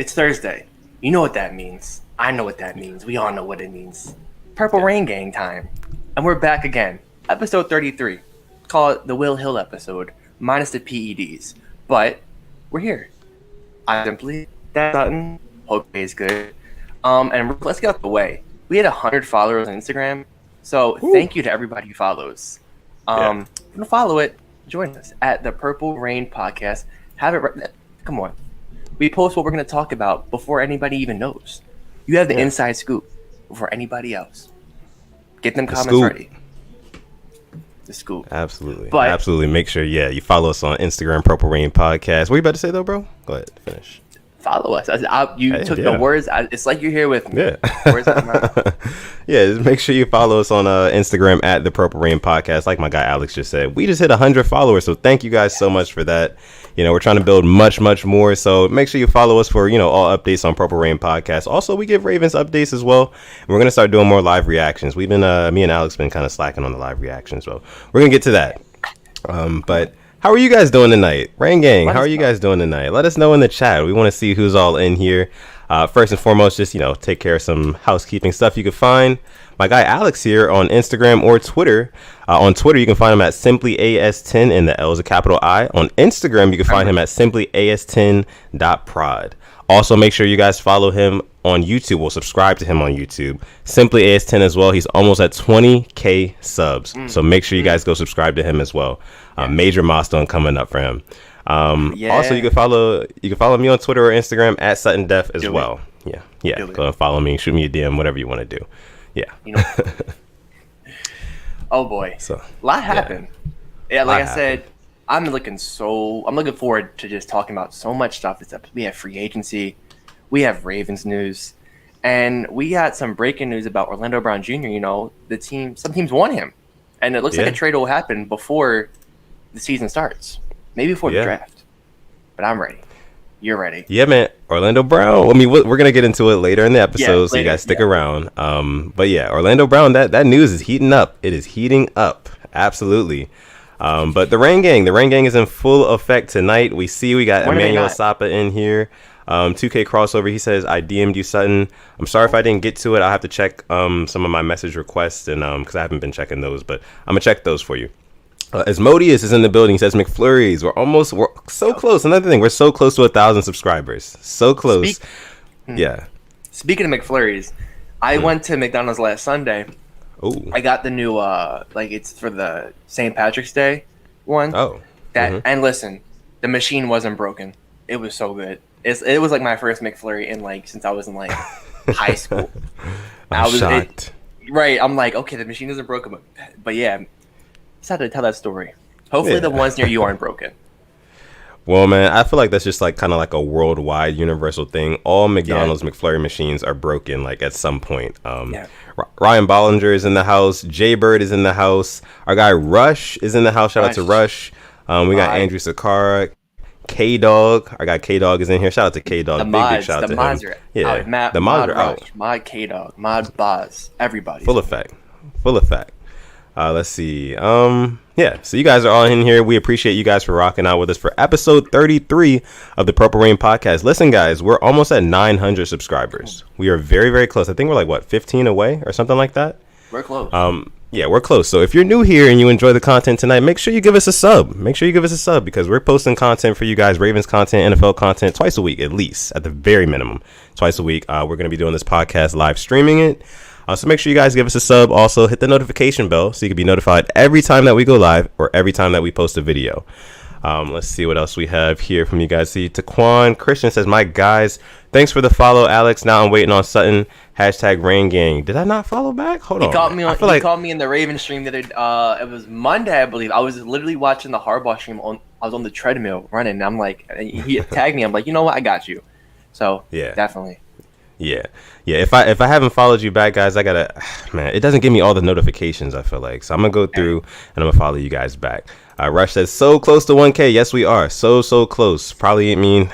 It's Thursday. You know what that means. I know what that means. We all know what it means. Purple Rain Gang time. And we're back again. Episode 33. Call it the Will Hill episode, minus the PEDs. But we're here. I'm simply Dad Sutton. Hope is good. And let's get out the way. We had 100 followers on Instagram. So thank you to everybody who follows. If you want to follow it, join us at the Purple Rain Podcast. Have it come on. We post what we're going to talk about before anybody even knows. You have the inside scoop before anybody else. Get them comments ready. The scoop. Absolutely. Absolutely. Make sure, you follow us on Instagram, Purple Rain Podcast. What are you about to say, though, bro? Go ahead. Finish. Follow us. You took the words. It's like you're here with me. Yeah. Words out of my mouth. Just make sure you follow us on Instagram at the Purple Rain Podcast. Like my guy Alex just said, we just hit 100 followers. So thank you guys so much for that. We're trying to build much, much more. So make sure you follow us for, all updates on Purple Rain Podcast. Also, we give Ravens updates as well. And we're going to start doing more live reactions. We've been, me and Alex been kind of slacking on the live reactions. So we're going to get to that. But how are you guys doing tonight? Rain Gang, how are you guys doing tonight? Let us know in the chat. We want to see who's all in here. First and foremost, just, take care of some housekeeping stuff you can find. My guy Alex here on Instagram or Twitter. On Twitter, you can find him at simplyas10, and the L is a capital I. On Instagram, you can find him at simplyas10.prod. Also, make sure you guys follow him on YouTube or subscribe to him on YouTube. Simply AS10 as well. He's almost at 20K subs. So make sure you guys go subscribe to him as well. Major milestone coming up for him. Also, you can follow me on Twitter or Instagram at SuttonDef as well. Go and follow me. Shoot me a DM, whatever you want to do. Oh boy, a lot happened. I said, I'm looking forward to just talking about so much stuff. We have free agency, we have Ravens news, and we got some breaking news about Orlando Brown Jr. Some teams want him, and it looks like a trade will happen before the season starts, maybe before the draft. But I'm ready. You're ready. Yeah, man. Orlando Brown. I mean, we're going to get into it later in the episode, so you guys stick around. But Orlando Brown, that news is heating up. It is heating up. Absolutely. But the Rain Gang is in full effect tonight. We got Emmanuel Sapa in here. 2K crossover. He says, I DM'd you, Sutton. I'm sorry if I didn't get to it. I'll have to check some of my message requests, and because I haven't been checking those, but I'm going to check those for you. Asmodeus is in the building. He says McFlurries. We're so close. Another thing, we're so close to 1,000 subscribers. So close. Speaking of McFlurries, I went to McDonald's last Sunday. Oh. I got the new it's for the St. Patrick's Day one. Oh. And listen, the machine wasn't broken. It was so good. It was like my first McFlurry since I was in high school. I'm shocked. I'm like, okay, the machine isn't broken, but yeah. Just had to tell that story. Hopefully the ones near you aren't broken. Well, man, I feel like that's just kind of like a worldwide universal thing. All McDonald's McFlurry machines are broken at some point. Ryan Bollinger is in the house. Jay Bird is in the house. Our guy Rush is in the house. Shout out to Rush. We got Andrew Sakara. K-Dog. Our guy K-Dog is in here. Shout out to K-Dog. Big shout out to him. The mods are out. Mod K-Dog. Mod Boz. Everybody. Full effect. Let's see. So you guys are all in here. We appreciate you guys for rocking out with us for episode 33 of the Purple Rain Podcast. Listen, guys, we're almost at 900 subscribers. We are very, very close. I think we're 15 away or something like that. We're close. We're close. So if you're new here and you enjoy the content tonight, make sure you give us a sub. Because we're posting content for you guys, Ravens content, NFL content, twice a week, at least, at the very minimum. Twice a week. We're going to be doing this podcast, live streaming it. So make sure you guys give us a sub. Also, hit the notification bell so you can be notified every time that we go live or every time that we post a video. Let's see what else we have here from you guys. See, Taquan Christian says, my guys, thanks for the follow, Alex. Now I'm waiting on Sutton. #Rain Gang. Did I not follow back? Hold on. He called me in the Raven stream that it was Monday, I believe. I was literally watching the Harbaugh stream. I was on the treadmill running. And I'm like, he tagged me. I'm like, you know what? I got you. So definitely. Yeah. If I haven't followed you back, guys, I gotta, man, it doesn't give me all the notifications, I feel like. So I'm gonna go through and I'm gonna follow you guys back. Rush says, so close to 1K. Yes, we are. So close. Probably, I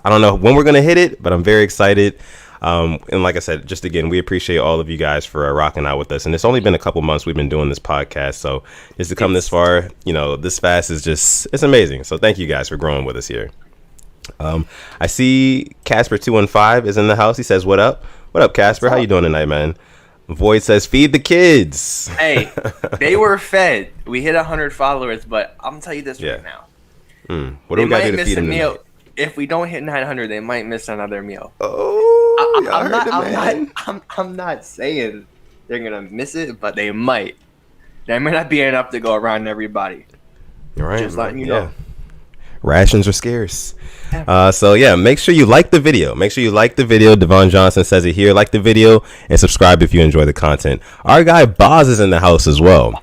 don't know when we're gonna hit it, but I'm very excited. And like I said, just again, we appreciate all of you guys for rocking out with us. And it's only been a couple months we've been doing this podcast. So just to come this far, this fast is it's amazing. So thank you guys for growing with us here. I see Casper215 is in the house. He says, "What up? What up, Casper? How you doing tonight, man?" Void says, "Feed the kids." Hey, they were fed. We hit 100 followers, but I'm gonna tell you this right now. What do we got to do to feed them meal. If we don't hit 900, they might miss another meal. Oh, I'm not saying they're gonna miss it, but they might. There may not be enough to go around everybody. You're right. Just letting you know. Rations are scarce. So yeah, make sure you like the video. Devon Johnson says it here. Like the video and subscribe if you enjoy the content. Our guy Boz is in the house as well.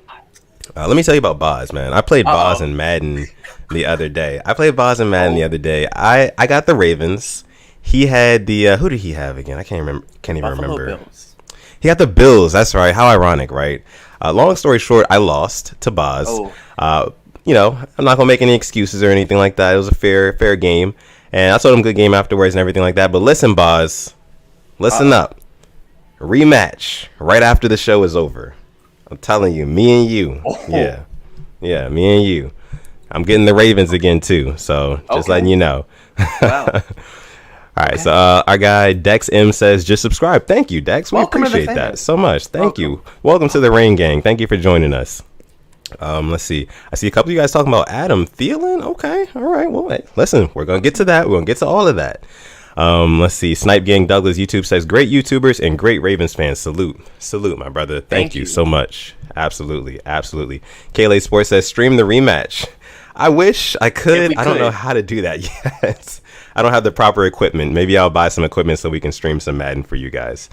Let me tell you about Boz, man. I played Boz in Madden the other day. I got the Ravens. He had the who did he have again? I can't even remember. Bills. He got the Bills. That's right. How ironic, right? Long story short, I lost to Boz. I'm not gonna make any excuses or anything like that. It was a fair game, and I told him good game afterwards and everything like that. But listen, Boz, listen up. Rematch right after the show is over. I'm telling you, me and you. Yeah, me and you. I'm getting the Ravens again too, so just letting you know. Wow. All right, so our guy Dex M says, just subscribe. Thank you, Dex. We appreciate that so much. Thank you. Welcome to the Rain Gang. Thank you for joining us. Let's see. I see a couple of you guys talking about Adam Thielen. Okay, all right. Well, wait. Listen, we're gonna get to that. We're gonna get to all of that. Let's see. Snipe Gang Douglas YouTube says, great YouTubers and great Ravens fans. Salute, my brother. Thank you so much. Absolutely. Kayla Sports says, stream the rematch. I wish I could. I don't know how to do that yet. I don't have the proper equipment. Maybe I'll buy some equipment so we can stream some Madden for you guys.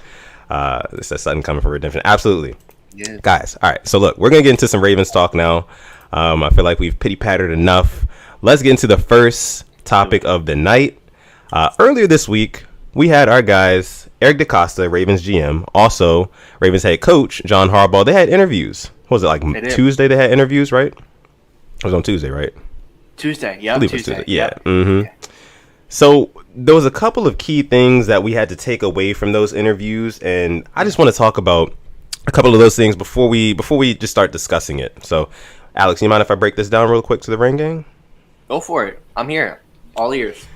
This says something coming for redemption. Absolutely. Yeah. Guys, all right. So look, we're going to get into some Ravens talk now. I feel like we've pity-pattered enough. Let's get into the first topic of the night. Earlier this week, we had our guys, Eric DeCosta, Ravens GM, also Ravens head coach, John Harbaugh. They had interviews. What was it, like Tuesday they had interviews, right? It was on Tuesday, right? Tuesday, yeah. Tuesday. Yeah. Yep. Mm-hmm. So there was a couple of key things that we had to take away from those interviews, and I just want to talk about a couple of those things before we just start discussing it. So, Alex, you mind if I break this down real quick to the Rain Gang? Go for it. I'm here. All ears.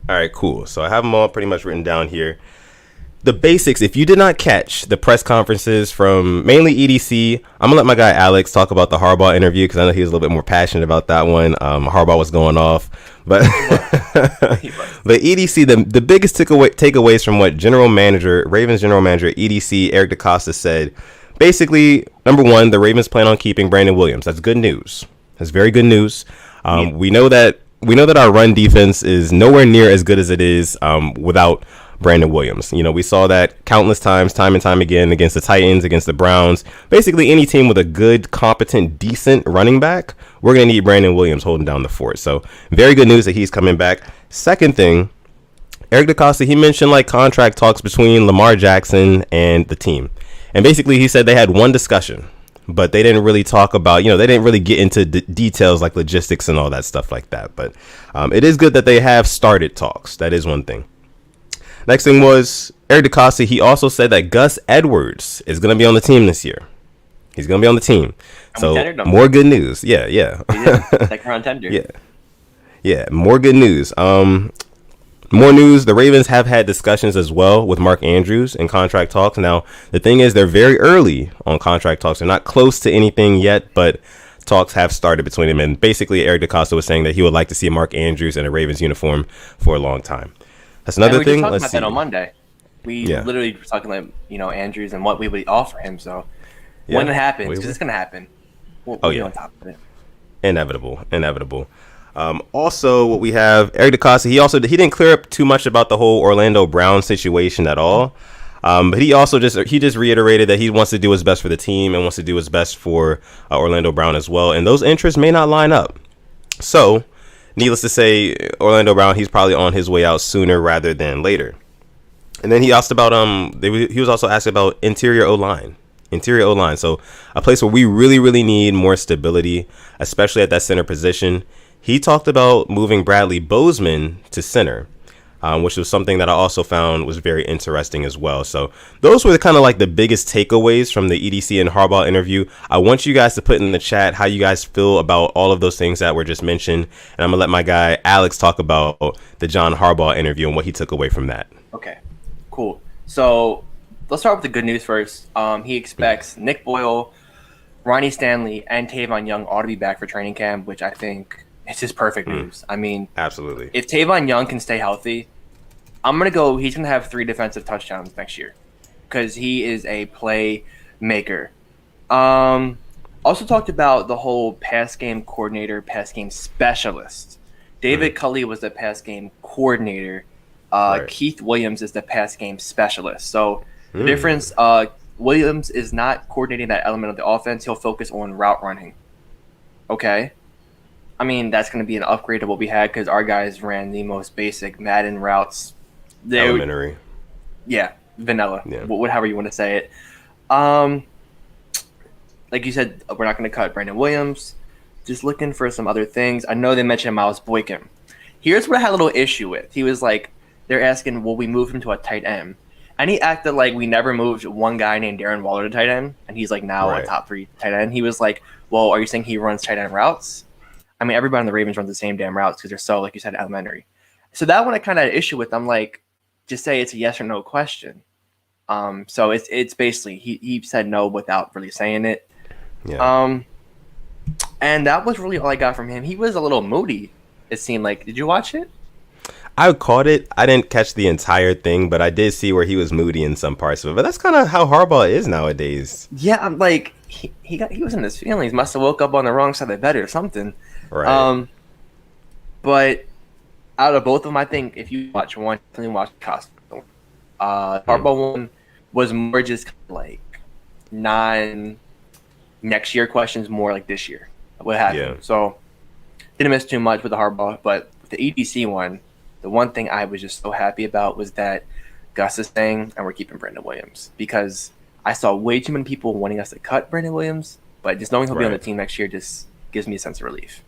All right, cool. So I have them all pretty much written down here. The basics, if you did not catch the press conferences from mainly EDC, I'm going to let my guy Alex talk about the Harbaugh interview because I know he was a little bit more passionate about that one. Harbaugh was going off. But the EDC, the biggest takeaways from what Ravens general manager EDC Eric DeCosta said, basically, number one, the Ravens plan on keeping Brandon Williams. That's good news. That's very good news. We know that our run defense is nowhere near as good as it is without Brandon Williams. We saw that countless times, time and time again, against the Titans, against the Browns. Basically, any team with a good, competent, decent running back, we're going to need Brandon Williams holding down the fort. So, very good news that he's coming back. Second thing, Eric DeCosta, he mentioned like contract talks between Lamar Jackson and the team. And basically, he said they had one discussion, but they didn't really talk about, they didn't really get into details like logistics and all that stuff like that. But it is good that they have started talks. That is one thing. Next thing was Eric DeCosta. He also said that Gus Edwards is going to be on the team this year. He's going to be on the team. So more good news. Yeah. Second round tender. Yeah. More good news. More news. The Ravens have had discussions as well with Mark Andrews in contract talks. Now, the thing is, they're very early on contract talks. They're not close to anything yet, but talks have started between them. And basically, Eric DeCosta was saying that he would like to see Mark Andrews in a Ravens uniform for a long time. That's another thing. Let's see. That on Monday. We literally were talking like Andrews and what we would offer him. So when it happens, because it's gonna happen. We'll be on top of it. Inevitable. Also, what we have, Eric DeCosta. He didn't clear up too much about the whole Orlando Brown situation at all. But he also just reiterated that he wants to do his best for the team and wants to do his best for Orlando Brown as well. And those interests may not line up. So, needless to say, Orlando Brown, he's probably on his way out sooner rather than later. And then he asked about he was also asked about interior O-line. So a place where we really, really need more stability, especially at that center position. He talked about moving Bradley Bozeman to center. which was something that I also found was very interesting as well. So those were kind of like the biggest takeaways from the EDC and Harbaugh interview. I want you guys to put in the chat how you guys feel about all of those things that were just mentioned. And I'm going to let my guy Alex talk about the John Harbaugh interview and what he took away from that. Okay, cool. So let's start with the good news first. He expects Nick Boyle, Ronnie Stanley, and Tavon Young all to be back for training camp, which I think is just perfect news. I mean, absolutely. If Tavon Young can stay healthy, I'm going to go, he's going to have 3 defensive touchdowns next year because he is a playmaker. Also talked about the whole pass game coordinator, pass game specialist. David Culley was the pass game coordinator. Keith Williams is the pass game specialist. So the difference, Williams is not coordinating that element of the offense. He'll focus on route running. Okay. I mean, that's going to be an upgrade to what we had because our guys ran the most basic Madden routes. Elementary. Yeah, vanilla. Yeah. However you want to say it. Like you said, we're not going to cut Brandon Williams. Just looking for some other things. I know they mentioned Miles Boykin. Here's what I had a little issue with. He was like, they're asking, will we move him to a tight end? And he acted like we never moved one guy named Darren Waller to tight end, and he's like now a top 3 tight end. He was like, well, are you saying he runs tight end routes? I mean, everybody on the Ravens runs the same damn routes because they're so, like you said, elementary. So that one I kind of had an issue with. I'm like, just say it's a yes or no question. So it's basically, he said no without really saying it. Yeah. And that was really all I got from him. He was a little moody, it seemed like. Did you watch it? I caught it. I didn't catch the entire thing, but I did see where he was moody in some parts of it. But that's kind of how Harbaugh is nowadays. Yeah, I'm like he was in his feelings. Must have woke up on the wrong side of the bed or something. Right. But out of both of them, I think if you watch one, definitely watch Costa. Harbaugh one was more just like next year questions, more like this year. What happened? Yeah. So didn't miss too much with the Harbaugh, but with the EDC one. The one thing I was just so happy about was that Gus is staying and we're keeping Brandon Williams because I saw way too many people wanting us to cut Brandon Williams, but just knowing he'll be on the team next year just gives me a sense of relief.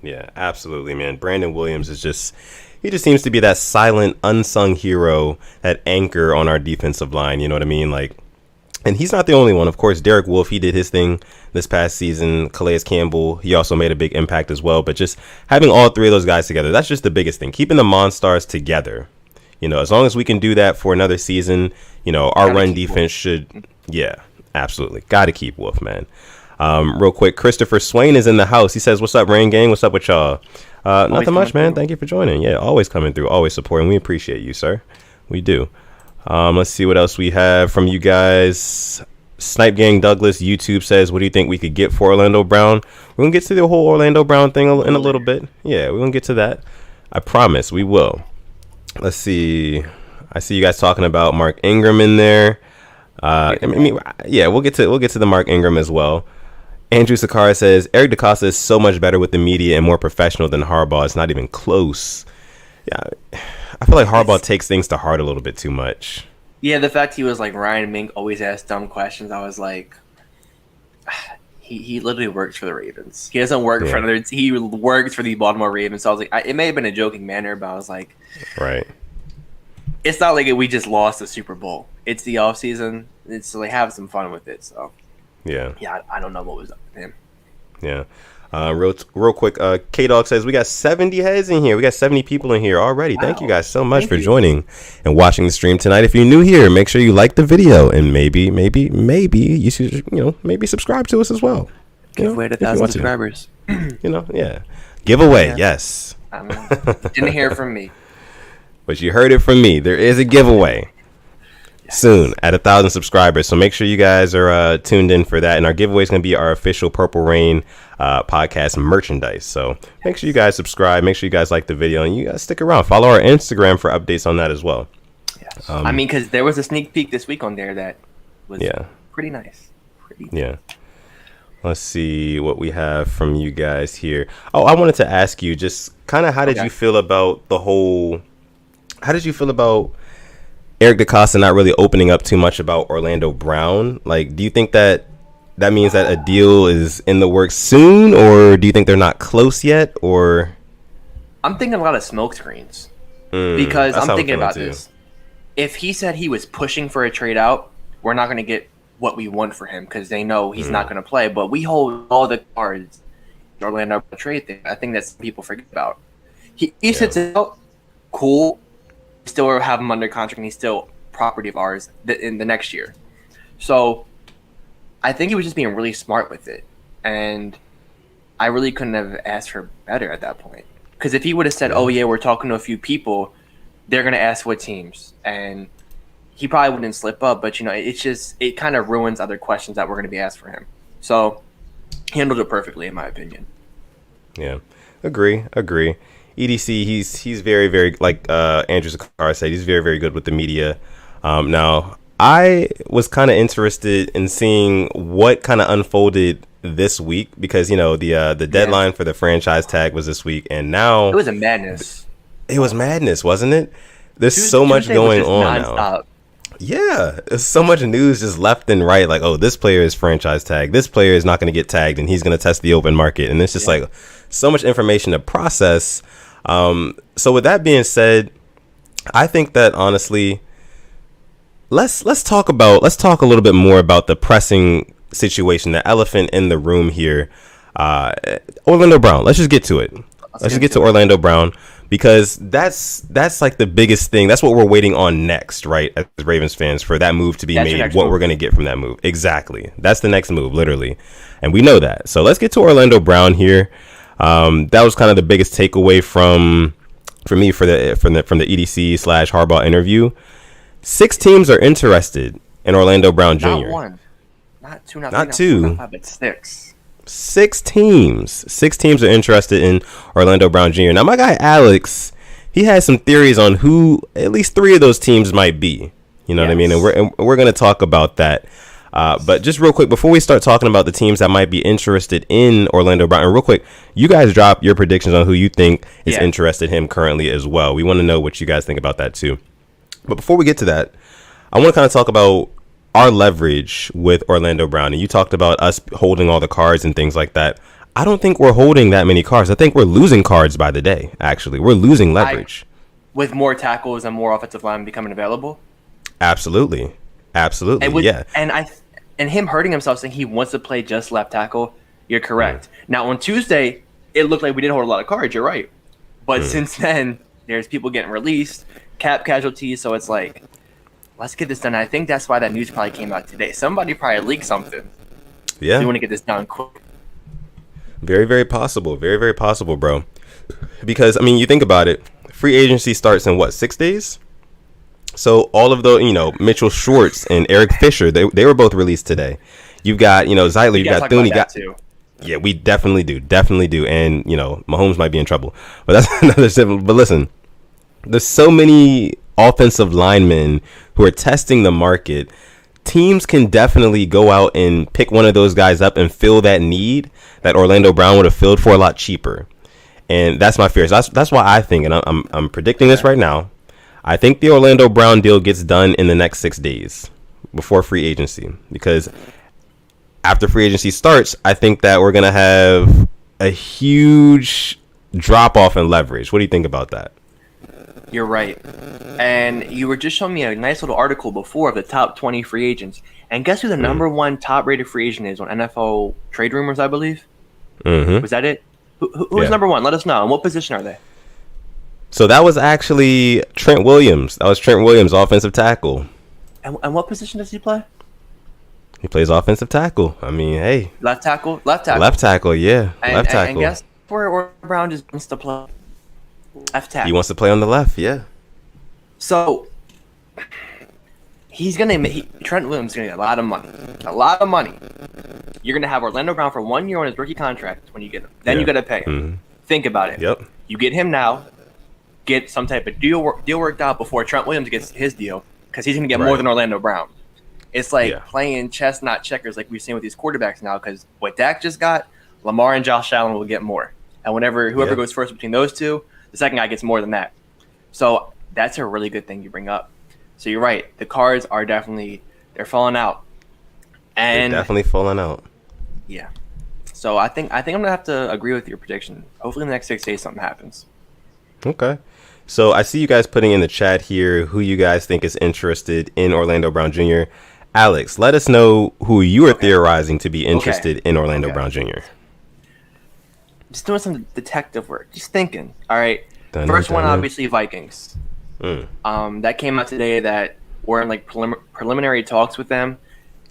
Yeah, absolutely, man. Brandon Williams he just seems to be that silent, unsung hero, that anchor on our defensive line. You know what I mean? Like, and he's not the only one. Of course, Derek Wolfe, he did his thing this past season. Calais Campbell, he also made a big impact as well. But just having all 3 of those guys together, that's just the biggest thing. Keeping the Monstars together. You know, as long as we can do that for another season, you know, our run defense should. Yeah, absolutely. Got to keep Wolf, man. Real quick, Christopher Swain is in the house. He says, what's up, Rain Gang? What's up with y'all? Nothing much, man. Thank you for joining. Yeah, always coming through, always supporting. We appreciate you, sir. We do. Let's see what else we have from you guys. Snipe Gang Douglas, YouTube says, what do you think we could get for Orlando Brown? We're going to get to the whole Orlando Brown thing in a little bit. Yeah, we're going to get to that. I promise we will. Let's see. I see you guys talking about Mark Ingram in there. We'll get to the Mark Ingram as well. Andrew Sakara says, Eric DeCosta is so much better with the media and more professional than Harbaugh. It's not even close. Yeah, I feel like Harbaugh takes things to heart a little bit too much. Yeah, the fact he was like Ryan Mink always asked dumb questions. I was like, he literally works for the Ravens. He doesn't work for another. He works for the Baltimore Ravens. So I was like, it may have been a joking manner, but I was like, right. It's not like we just lost the Super Bowl. It's the offseason. It's like have some fun with it. So yeah, I don't know what was up with him. Yeah. Real quick, K-Dog says, we got 70 heads in here. We got 70 people in here already. Wow. Thank you guys so much for joining and watching the stream tonight. If you're new here, make sure you like the video and maybe you should, maybe subscribe to us as well. Giveaway to 1,000 subscribers. Giveaway, yes. Didn't hear it from me. But you heard it from me. There is a giveaway. Soon at 1,000 subscribers, so make sure you guys are tuned in for that. And our giveaway is going to be our official Purple Rain podcast merchandise, so make sure you guys subscribe, make sure you guys like the video, and you guys stick around. Follow our Instagram for updates on that as well. Yes. I mean, because there was a sneak peek this week on there that was pretty nice. Let's see what we have from you guys here. I wanted to ask you just kind of how did you feel about Eric DeCosta not really opening up too much about Orlando Brown? Like, do you think that means that a deal is in the works soon, or do you think they're not close yet? Or I'm thinking a lot of smoke screens. Because That's I'm how thinking feeling about too. this. If he said he was pushing for a trade out, we're not going to get what we want for him because they know he's not going to play. But we hold all the cards in Orlando trade thing. I think that's what people forget about. He sits out, cool. Still have him under contract, and he's still property of ours in the next year. So I think he was just being really smart with it, and I really couldn't have asked for better at that point. Because if he would have said, "Oh yeah, we're talking to a few people," they're gonna ask what teams, and he probably wouldn't slip up. But it kind of ruins other questions that were gonna be asked for him. So he handled it perfectly, in my opinion. Yeah, agree. EDC, he's very, very, like Andrew Zakar said, he's very, very good with the media. Now, I was kind of interested in seeing what kind of unfolded this week because the deadline for the franchise tag was this week, and now it was a madness. It was madness, wasn't it? There's so much going on now. Yeah, there's so much news just left and right. Like, oh, this player is franchise tagged. This player is not going to get tagged, and he's going to test the open market. And it's just like so much information to process. So with that being said, I think that honestly, let's talk a little bit more about the pressing situation, the elephant in the room here. Orlando Brown. Let's just get to it. Let's just get to Orlando Brown, because that's like the biggest thing. That's what we're waiting on next, right? As Ravens fans, for that move to be made, what we're going to get from that move. Exactly. That's the next move, literally. And we know that. So let's get to Orlando Brown here. That was kind of the biggest takeaway from me from the EDC / Harbaugh interview. 6 teams are interested in Orlando Brown Jr. Not one, not two, not two, not five, but 6. 6 teams. 6 teams are interested in Orlando Brown Jr. Now, my guy Alex, he has some theories on who at least 3 of those teams might be. You know what I mean? And we're going to talk about that. But just real quick, before we start talking about the teams that might be interested in Orlando Brown, and real quick, you guys drop your predictions on who you think is interested in him currently as well. We want to know what you guys think about that too. But before we get to that, I want to kind of talk about our leverage with Orlando Brown. And you talked about us holding all the cards and things like that. I don't think we're holding that many cards. I think we're losing cards by the day, actually. We're losing leverage. With more tackles and more offensive line becoming available? Absolutely. And him hurting himself, saying he wants to play just left tackle, you're correct. Now, on Tuesday, it looked like we didn't hold a lot of cards. You're right. But since then, there's people getting released, cap casualties, so it's like, let's get this done. I think that's why that news probably came out today. Somebody probably leaked something. Yeah. So we want to get this done quick. Very, very possible. Very, very possible, bro. Because, I mean, you think about it. Free agency starts in, 6 days? So all of the, Mitchell Schwartz and Eric Fisher, they were both released today. You've got, Zeitler, you got Thune, yeah, we definitely do. And, Mahomes might be in trouble. But that's another simple. But listen, there's so many offensive linemen who are testing the market. Teams can definitely go out and pick one of those guys up and fill that need that Orlando Brown would have filled for a lot cheaper. And that's my fear. So that's why I think, and I'm predicting this right now, I think the Orlando Brown deal gets done in the next 6 days before free agency. Because after free agency starts, I think that we're going to have a huge drop-off in leverage. What do you think about that? You're right. And you were just showing me a nice little article before of the top 20 free agents. And guess who the number 1 top-rated free agent is on NFL Trade Rumors, I believe? Was that it? Who's number 1? Let us know. And what position are they? So that was actually Trent Williams. That was Trent Williams, offensive tackle. And what position does he play? He plays offensive tackle. I mean, hey. Left tackle, yeah. Left tackle. And guess where Brown just wants to play? Left tackle. He wants to play on the left, yeah. So he's gonna Trent Williams is gonna get a lot of money. You're gonna have Orlando Brown for 1 year on his rookie contract when you get him. Then you gotta pay him. Think about it. Yep. You get him now, get some type of deal worked out before Trent Williams gets his deal, because he's gonna get more than Orlando Brown. It's like playing chess, not checkers, like we've seen with these quarterbacks now. Because what Dak just got, Lamar and Josh Allen will get more, and whoever goes first between those two, the second guy gets more than that. So that's a really good thing you bring up. So you're right. The cards are they're falling out. And they're definitely falling out. Yeah. So I think I'm gonna have to agree with your prediction. Hopefully in the next 6 days something happens. Okay. So I see you guys putting in the chat here who you guys think is interested in Orlando Brown Jr. Alex, let us know who you are theorizing to be interested in Orlando Brown Jr. Just doing some detective work. Just thinking. All right. First one, obviously, Vikings. That came out today that we're in like preliminary talks with them.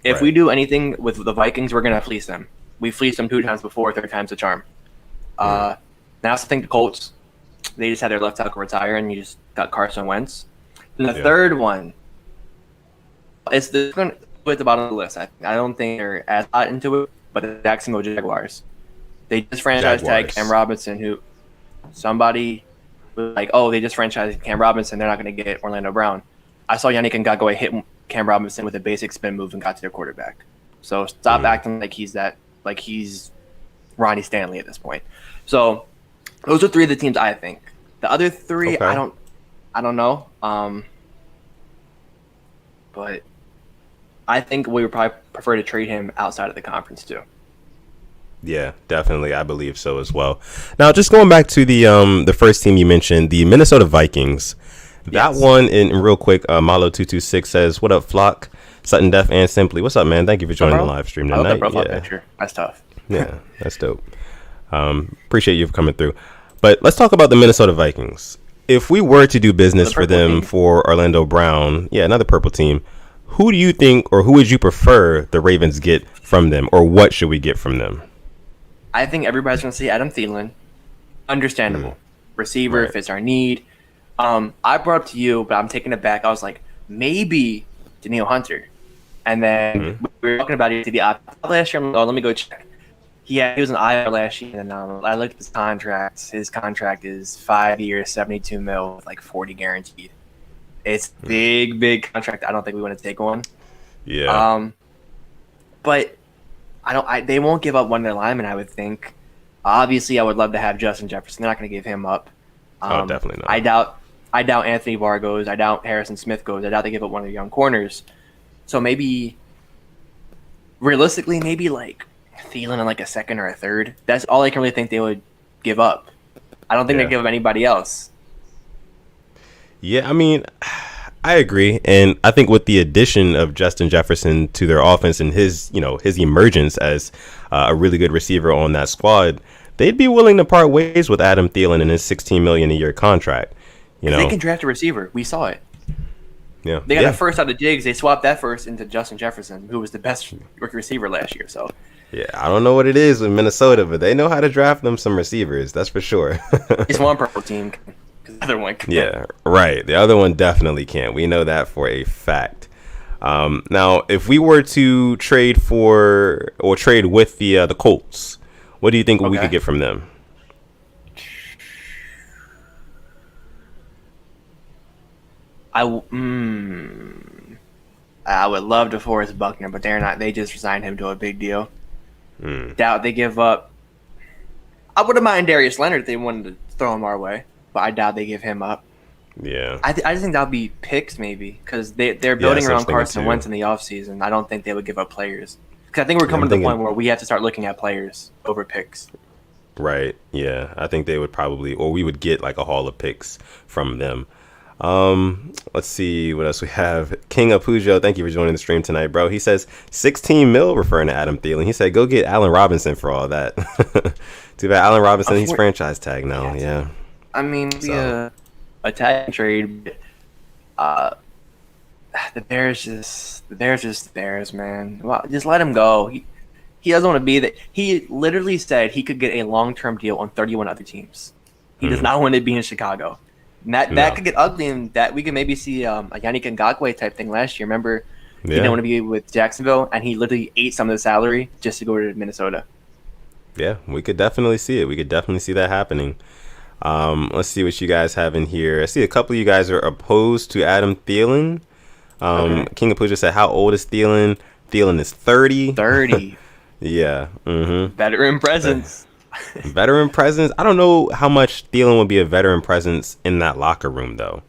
If we do anything with the Vikings, we're going to fleece them. We fleeced them 2 times before, 3rd time's a charm. Now I think the Colts, they just had their left tackle retire, and you just got Carson Wentz. And the third one, it's at the bottom of the list. I don't think they're as hot into it, but the Jacksonville Jaguars. They just franchise tag Cam Robinson, who somebody was like, oh, they just franchised Cam Robinson, they're not going to get Orlando Brown. I saw Yannick Ngakoue hit Cam Robinson with a basic spin move and got to their quarterback. So stop acting like he's Ronnie Stanley at this point. So those are 3 of the teams I think. The other 3, I don't know. But I think we would probably prefer to trade him outside of the conference too. Yeah, definitely. I believe so as well. Now, just going back to the first team you mentioned, the Minnesota Vikings. That one, in real quick, Malo226 says, what up, Flock, Sutton Def, and Simply. What's up, man? Thank you for joining the live stream tonight. Picture. That's tough. Yeah, that's dope. Appreciate you for coming through. But let's talk about the Minnesota Vikings. If we were to do business for them for Orlando Brown, another purple team, who do you think, or who would you prefer the Ravens get from them, or what should we get from them? I think everybody's going to see Adam Thielen. Understandable. Receiver fits our need. I brought up to you, but I'm taking it back. I was like, maybe Danielle Hunter. And then we were talking about it last year. I'm like, oh, let me go check. He was an IR last year, and I looked at his contract. His contract is 5 years, $72 million, with like 40 guaranteed. It's big contract. I don't think we want to take one. Yeah. But they won't give up one of their linemen, I would think. Obviously, I would love to have Justin Jefferson. They're not going to give him up. Definitely not. I doubt Anthony Barr goes. I doubt Harrison Smith goes. I doubt they give up one of their young corners. So maybe, realistically, maybe like Thielen in like a 2nd or a 3rd. That's all I can really think they would give up. I don't think they give up anybody else. Yeah, I mean, I agree, and I think with the addition of Justin Jefferson to their offense and his emergence as a really good receiver on that squad, they'd be willing to part ways with Adam Thielen and his $16 million a year contract. They can draft a receiver. We saw it. Yeah, they got the first out of Diggs. They swapped that first into Justin Jefferson, who was the best rookie receiver last year. So, yeah, I don't know what it is with Minnesota, but they know how to draft them some receivers. That's for sure. It's one purple team. The other one can't. Yeah, right. The other one definitely can't. We know that for a fact. Now, if we were to trade with the Colts, what do you think we could get from them? I would love to Forrest Buckner, but they're not. They just resigned him to a big deal. Doubt they give up. I wouldn't mind Darius Leonard if they wanted to throw him our way, but I doubt they give him up. Yeah, I just think that'll be picks maybe because they're building around Carson Wentz in the offseason. I don't think they would give up players because I think we're coming to the point where we have to start looking at players over picks. Right. Yeah, I think they would probably, or we would get like a haul of picks from them. Let's see what else we have. King of Pujo, thank you for joining the stream tonight, bro. He says 16 mil referring to Adam Thielen. He said go get Allen Robinson for all that. Too bad Allen Robinson, he's franchise tag now. Yeah. I mean, a tag trade. The Bears just the Bears, man. Well, just let him go. He doesn't want to be that. He literally said he could get a long-term deal on 31 other teams. He does not want to be in Chicago. And that could get ugly, and that we could maybe see a Yannick Ngakoue type thing last year. Remember, he didn't want to be with Jacksonville, and he literally ate some of the salary just to go to Minnesota. Yeah, we could definitely see it. We could definitely see that happening. Let's see what you guys have in here. I see a couple of you guys are opposed to Adam Thielen. King of Puja said, how old is Thielen? Thielen is 30. 30. Yeah. Veteran presence. Veteran presence. I don't know how much Thielen would be a veteran presence in that locker room, though.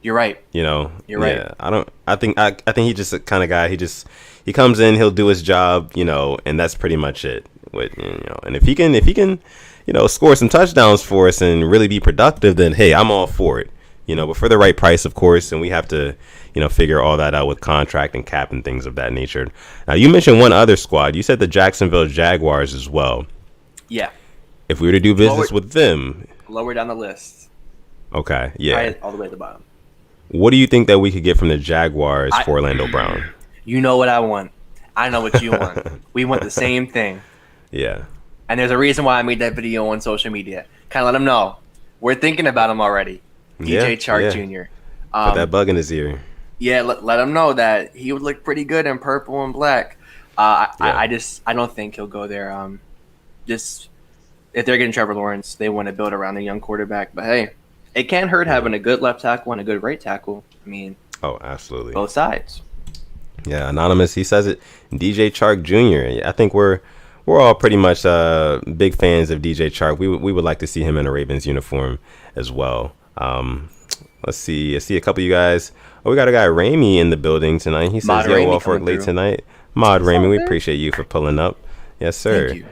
You're right. You're right. Yeah, I think he's just a kind of guy. He comes in, he'll do his job, and that's pretty much it. And if he can, score some touchdowns for us and really be productive, then hey, I'm all for it. but for the right price, of course. And we have to, figure all that out with contract and cap and things of that nature. Now, you mentioned one other squad. You said the Jacksonville Jaguars as well. Yeah. If we were to do business with them. Lower down the list. Okay, yeah. Right, all the way at the bottom. What do you think that we could get from the Jaguars for Orlando Brown? You know what I want. I know what you want. We want the same thing. Yeah. And there's a reason why I made that video on social media. Kind of let him know. We're thinking about him already. DJ Chark Jr. Put that bug in his ear. Yeah, let him know that he would look pretty good in purple and black. I don't think he'll go there. Just if they're getting Trevor Lawrence, they want to build around a young quarterback. But hey, it can't hurt having a good left tackle and a good right tackle. I mean, oh, absolutely, both sides. Yeah, Anonymous, he says it. DJ Chark Jr. I think we're all pretty much big fans of DJ Chark. We would like to see him in a Ravens uniform as well. Let's see. I see a couple of you guys. Oh, we got a guy Ramey in the building tonight. He says, "Yo, off work late tonight." Mod Ramey, we appreciate you for pulling up. Yes, sir. Thank you.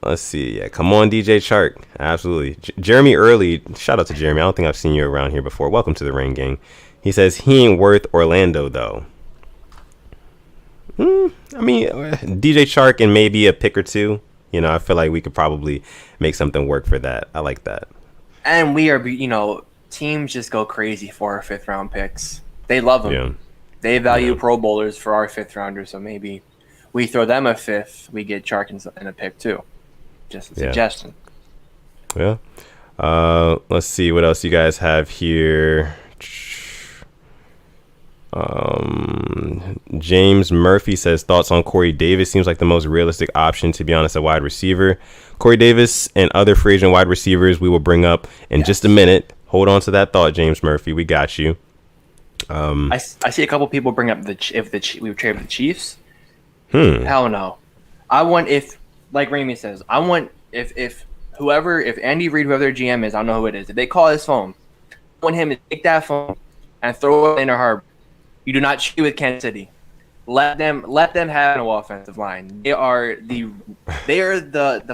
Let's see. Yeah, come on, DJ Chark. Absolutely. Jeremy Early. Shout out to Jeremy. I don't think I've seen you around here before. Welcome to the Ring Gang. He says he ain't worth Orlando though. I mean, DJ Chark and maybe a pick or two. I feel like we could probably make something work for that. I like that. And we are, teams just go crazy for our 5th round picks. They love them. Yeah. They value Pro Bowlers for our 5th rounders. So maybe we throw them a 5th. We get Chark and a pick too. Just a suggestion. Yeah. Let's see what else you guys have here. James Murphy says thoughts on Corey Davis. Seems like the most realistic option, to be honest, at wide receiver. Corey Davis and other free agent wide receivers we will bring up in just a minute. Hold on to that thought, James Murphy. We got you. I see a couple people bring up we would trade with the Chiefs. Hell no. I want like Ramey says, I want if Andy Reid, whoever their GM is, I don't know who it is. If they call his phone, I want him to take that phone and throw it in Harbaugh. You do not cheat with Kansas City. Let them have an offensive line. They are the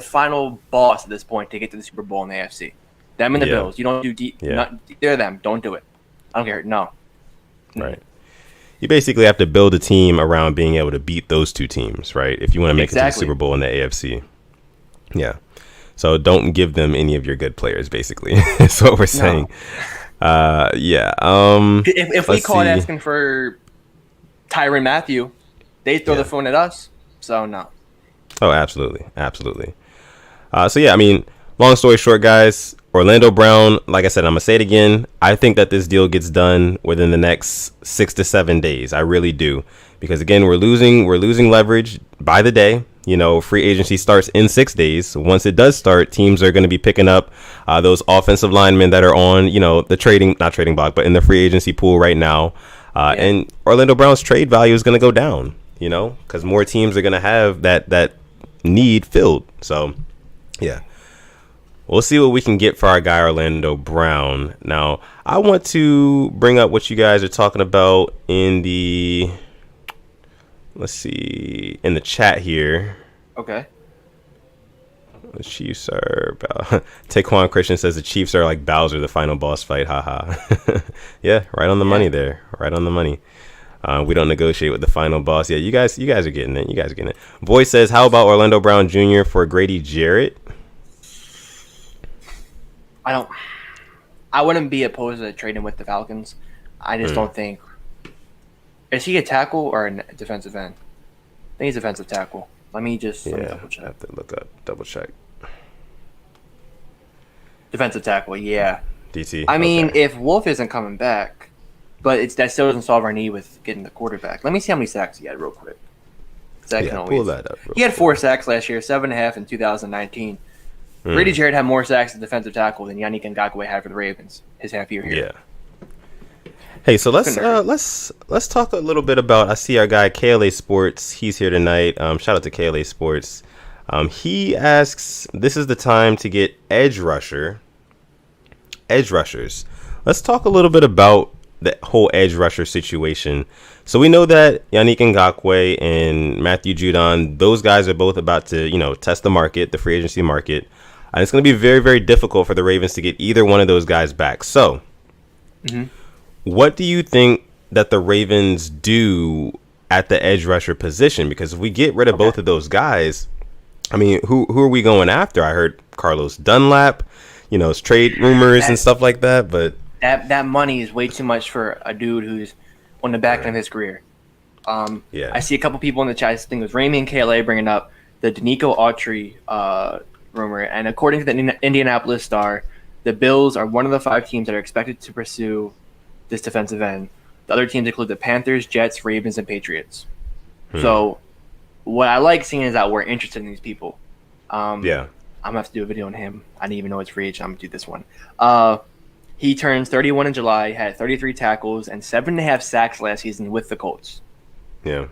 final boss at this point to get to the Super Bowl in the AFC. Them and the Bills. You don't do they're them. Don't do it. I don't care. No. Right. You basically have to build a team around being able to beat those two teams, right? If you want to make it to the Super Bowl in the AFC. Yeah. So don't give them any of your good players, basically. That's what we're saying. No. If we call it asking for Tyrann Mathieu, they throw the phone at us. So no. Oh, absolutely. I mean, long story short, guys, Orlando Brown, like I said, I'm gonna say it again. I think that this deal gets done within the next 6 to 7 days. I really do, because again, we're losing leverage by the day. Free agency starts in 6 days. Once it does start, teams are going to be picking up those offensive linemen that are on, the not trading block, but in the free agency pool right now. And Orlando Brown's trade value is going to go down, because more teams are going to have that need filled. So, yeah, we'll see what we can get for our guy Orlando Brown. Now, I want to bring up what you guys are talking about in the chat here. Okay. The Chiefs are Taquan Christian says the Chiefs are like Bowser, the final boss fight. Haha. Yeah, right on the money there. Right on the money. We don't negotiate with the final boss. Yeah, you guys are getting it. Boy says, how about Orlando Brown Jr. for Grady Jarrett? I wouldn't be opposed to trading with the Falcons. I just don't think. Is he a tackle or a defensive end? I think he's a defensive tackle. Let me double check. I have to double check. Defensive tackle, yeah. DT. I mean, if Wolf isn't coming back, but that still doesn't solve our need with getting the quarterback. Let me see how many sacks he had real quick. Pull that up. He had 4 sacks last year, 7.5 in 2019. Grady Jarrett had more sacks as defensive tackle than Yannick Ngakoue had for the Ravens his half year here. Yeah. Hey, so let's talk a little bit about. I see our guy KLA Sports. He's here tonight. Shout out to KLA Sports. He asks, "This is the time to get edge rushers." Let's talk a little bit about the whole edge rusher situation. So we know that Yannick Ngakoue and Matthew Judon, those guys are both about to, test the market, the free agency market. And it's going to be very, very difficult for the Ravens to get either one of those guys back. So, what do you think that the Ravens do at the edge rusher position? Because if we get rid of both of those guys, I mean, who are we going after? I heard Carlos Dunlap, it's trade rumors and stuff like that. But that money is way too much for a dude who's on the back end of his career. I see a couple people in the chat. I think it was Raymond and KLA bringing up the Danico Autry rumor. And according to the Indianapolis Star, the Bills are one of the 5 teams that are expected to pursue this defensive end. The other teams include the Panthers, Jets, Ravens, and Patriots. So what I like seeing is that we're interested in these people. I'm going to have to do a video on him. I didn't even know it's free agent. I'm going to do this one. He turns 31 in July, had 33 tackles, and 7.5 sacks last season with the Colts. Yeah.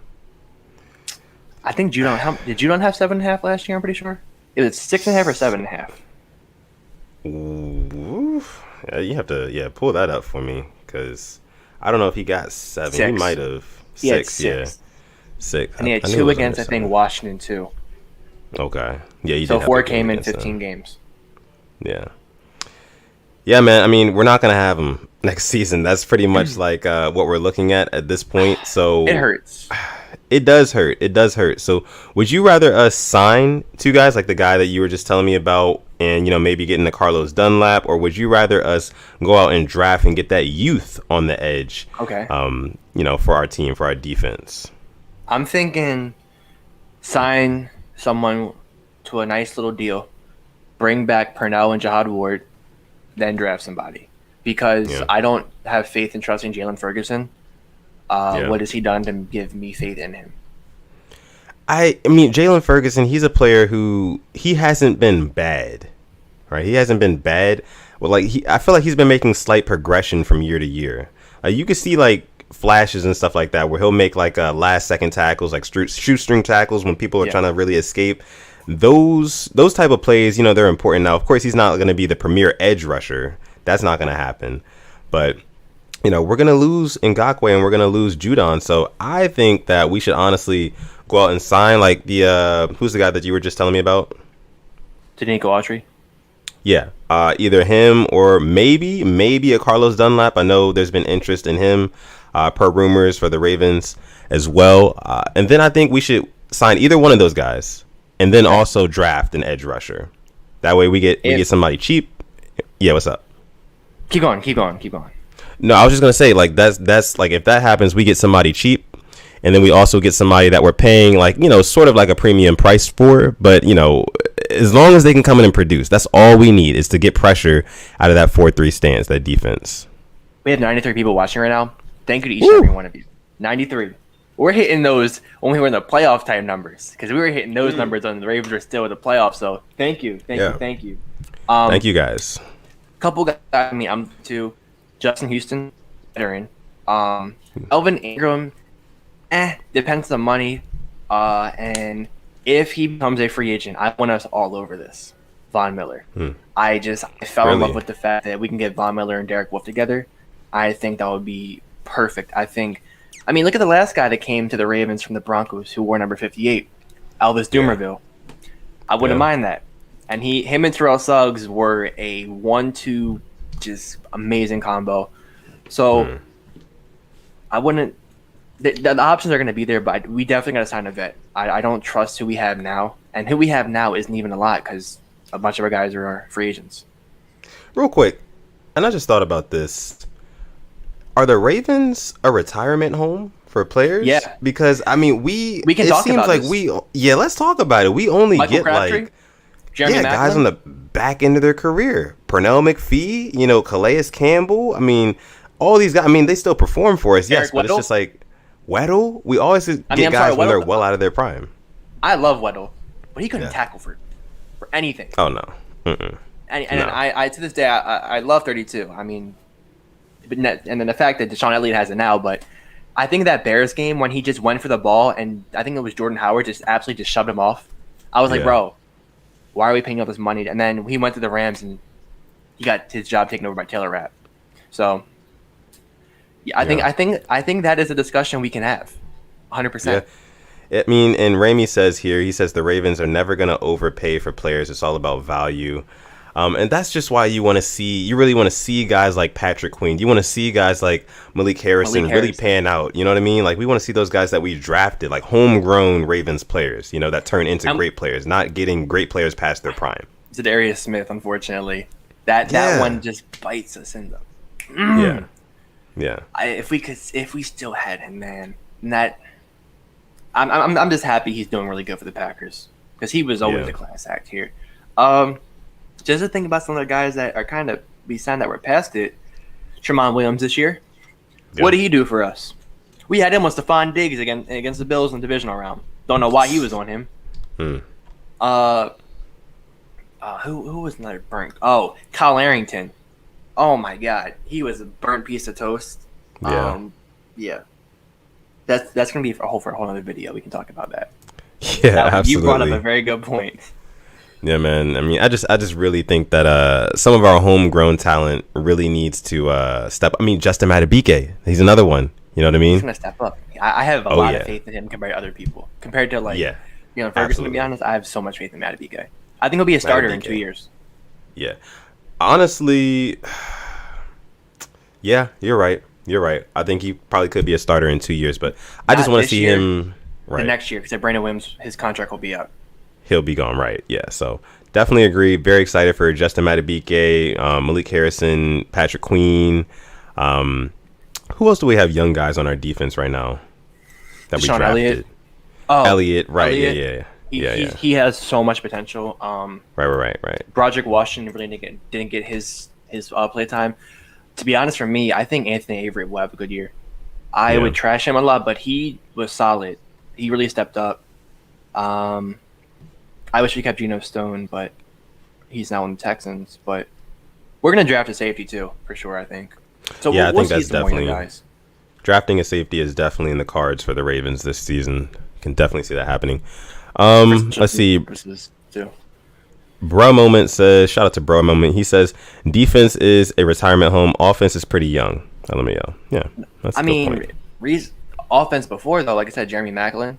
I think Judon. Did Judon have 7.5 last year? I'm pretty sure it was 6.5 or 7.5. You have to pull that up for me because I don't know if he got 7. 6. He might have 6. Yeah, 6. And he had 2 against I think Washington too. Okay. Yeah. So 4 came in 15 games. Yeah. Yeah, man. I mean, we're not gonna have him next season. That's pretty much like what we're looking at this point. So it hurts. It does hurt. It does hurt. So would you rather us sign 2 guys like the guy that you were just telling me about and, maybe getting the Carlos Dunlap, or would you rather us go out and draft and get that youth on the edge? Okay. For our team, for our defense. I'm thinking sign someone to a nice little deal, bring back Purnell and Jihad Ward, then draft somebody. Because I don't have faith in trusting Jalen Ferguson. What has he done to give me faith in him? I mean, Jalen Ferguson, he's a player who he hasn't been bad, right? He hasn't been bad. Well, I feel like he's been making slight progression from year to year. You can see flashes and stuff like that where he'll make last second tackles, like shoestring tackles when people are trying to really escape. Those type of plays, they're important. Now, of course, he's not going to be the premier edge rusher. That's not going to happen. But we're going to lose Ngakoue and we're going to lose Judon. So I think that we should honestly go out and sign who's the guy that you were just telling me about? Danico Autry. Yeah, either him or maybe a Carlos Dunlap. I know there's been interest in him per rumors for the Ravens as well. And then I think we should sign either one of those guys and then also draft an edge rusher. That way we get somebody cheap. Yeah, what's up? Keep going. No, I was just gonna say that's if that happens, we get somebody cheap, and then we also get somebody that we're paying sort of like a premium price for. But as long as they can come in and produce, that's all we need is to get pressure out of that 4-3 stance, that defense. We have 93 people watching right now. Thank you to each and every one of you. 93. We're hitting those when we were in the playoff type numbers because we were hitting those numbers when the Ravens were still in the playoffs. So thank you. Thank you. Thank you guys. Couple guys. I mean, I'm to Justin Houston, veteran. Elvin Ingram, depends on the money. And if he becomes a free agent, I want us all over this. Von Miller. I fell in love with the fact that we can get Von Miller and Derek Wolfe together. I think that would be perfect. I mean, look at the last guy that came to the Ravens from the Broncos who wore number 58, Elvis Dumervil. I wouldn't mind that. And him and Terrell Suggs were a 1-2 just amazing combo. So I wouldn't. The options are going to be there, but we definitely got to sign a vet. I don't trust who we have now, and who we have now isn't even a lot because a bunch of our guys are free agents. Real quick, and I just thought about this: are the Ravens a retirement home for players? Yeah, because I mean, we can it talk seems about like this. Let's talk about it. We only Michael get Crabtree? Jeremy guys Maclin? on the back end of their career. Pernell McPhee, Calais Campbell. I mean, all these guys. I mean, they still perform for us, yes, Eric but Weddle? it's just like Weddle. We always get guys when they're well out of their prime. I love Weddle, but he couldn't tackle for anything. Oh no. And I to this day I love 32. I mean, and then the fact that DeShaun Elliott has it now, but I think that Bears game when he just went for the ball and I think it was Jordan Howard just absolutely just shoved him off. I was like, bro, why are we paying all this money? And then he went to the Rams and he got his job taken over by Taylor Rapp. So I think that is a discussion we can have, 100%. I mean, and Ramey says here, he says the Ravens are never going to overpay for players. It's all about value. And that's just why you really want to see guys like Patrick Queen. You want to see guys like Malik Harrison really pan out. You know what I mean? Like, we want to see those guys that we drafted, like homegrown Ravens players, you know, that turn into great players, not getting great players past their prime. Zadarius Smith, unfortunately. That one just bites us in the... Yeah. If we still had him, man, I'm just happy he's doing really good for the Packers, because he was always a class act here. Just to think about some of the guys that are kind of we signed that were past it. Tramon Williams this year. Yeah. What did he do for us? We had him with Stephon Diggs against the Bills in the divisional round. Don't know why he was on him. Who was another burnt? Oh, Kyle Arrington. Oh my God, he was a burnt piece of toast. Yeah. That's gonna be for a whole other video. We can talk about that. Yeah, absolutely. You brought up a very good point. Yeah, man. I mean, I just really think that some of our homegrown talent really needs to step. I mean, Justin Madubuike, he's another one. You know what I mean? He's gonna step up. I have a lot of faith in him compared to other people. Compared to Ferguson, absolutely. To be honest, I have so much faith in Madubuike. I think he'll be a starter in 2 years. Yeah. Honestly, yeah, you're right. I think he probably could be a starter in 2 years, but I just want to see him the next year, because Brandon Williams, his contract will be up. He'll be gone, right? Yeah, so definitely agree. Very excited for Justin Madubuike, Malik Harrison, Patrick Queen. Who else do we have young guys on our defense right now that we drafted? Elliott. Elliott, right? Elliott. He has so much potential. Right. Broderick Washington really didn't get his play time. To be honest, for me, I think Anthony Avery will have a good year. I would trash him a lot, but he was solid. He really stepped up. I wish we kept Geno Stone, but he's now in the Texans. But we're going to draft a safety too, for sure, I think. So I think that's definitely drafting a safety is definitely in the cards for the Ravens this season. Can definitely see that happening. Let's see. Bro Moment says, shout out to Bro Moment. He says, defense is a retirement home. Offense is pretty young. LMAO. Yeah, that's a good point. Offense before, though, like I said, Jeremy Maclin,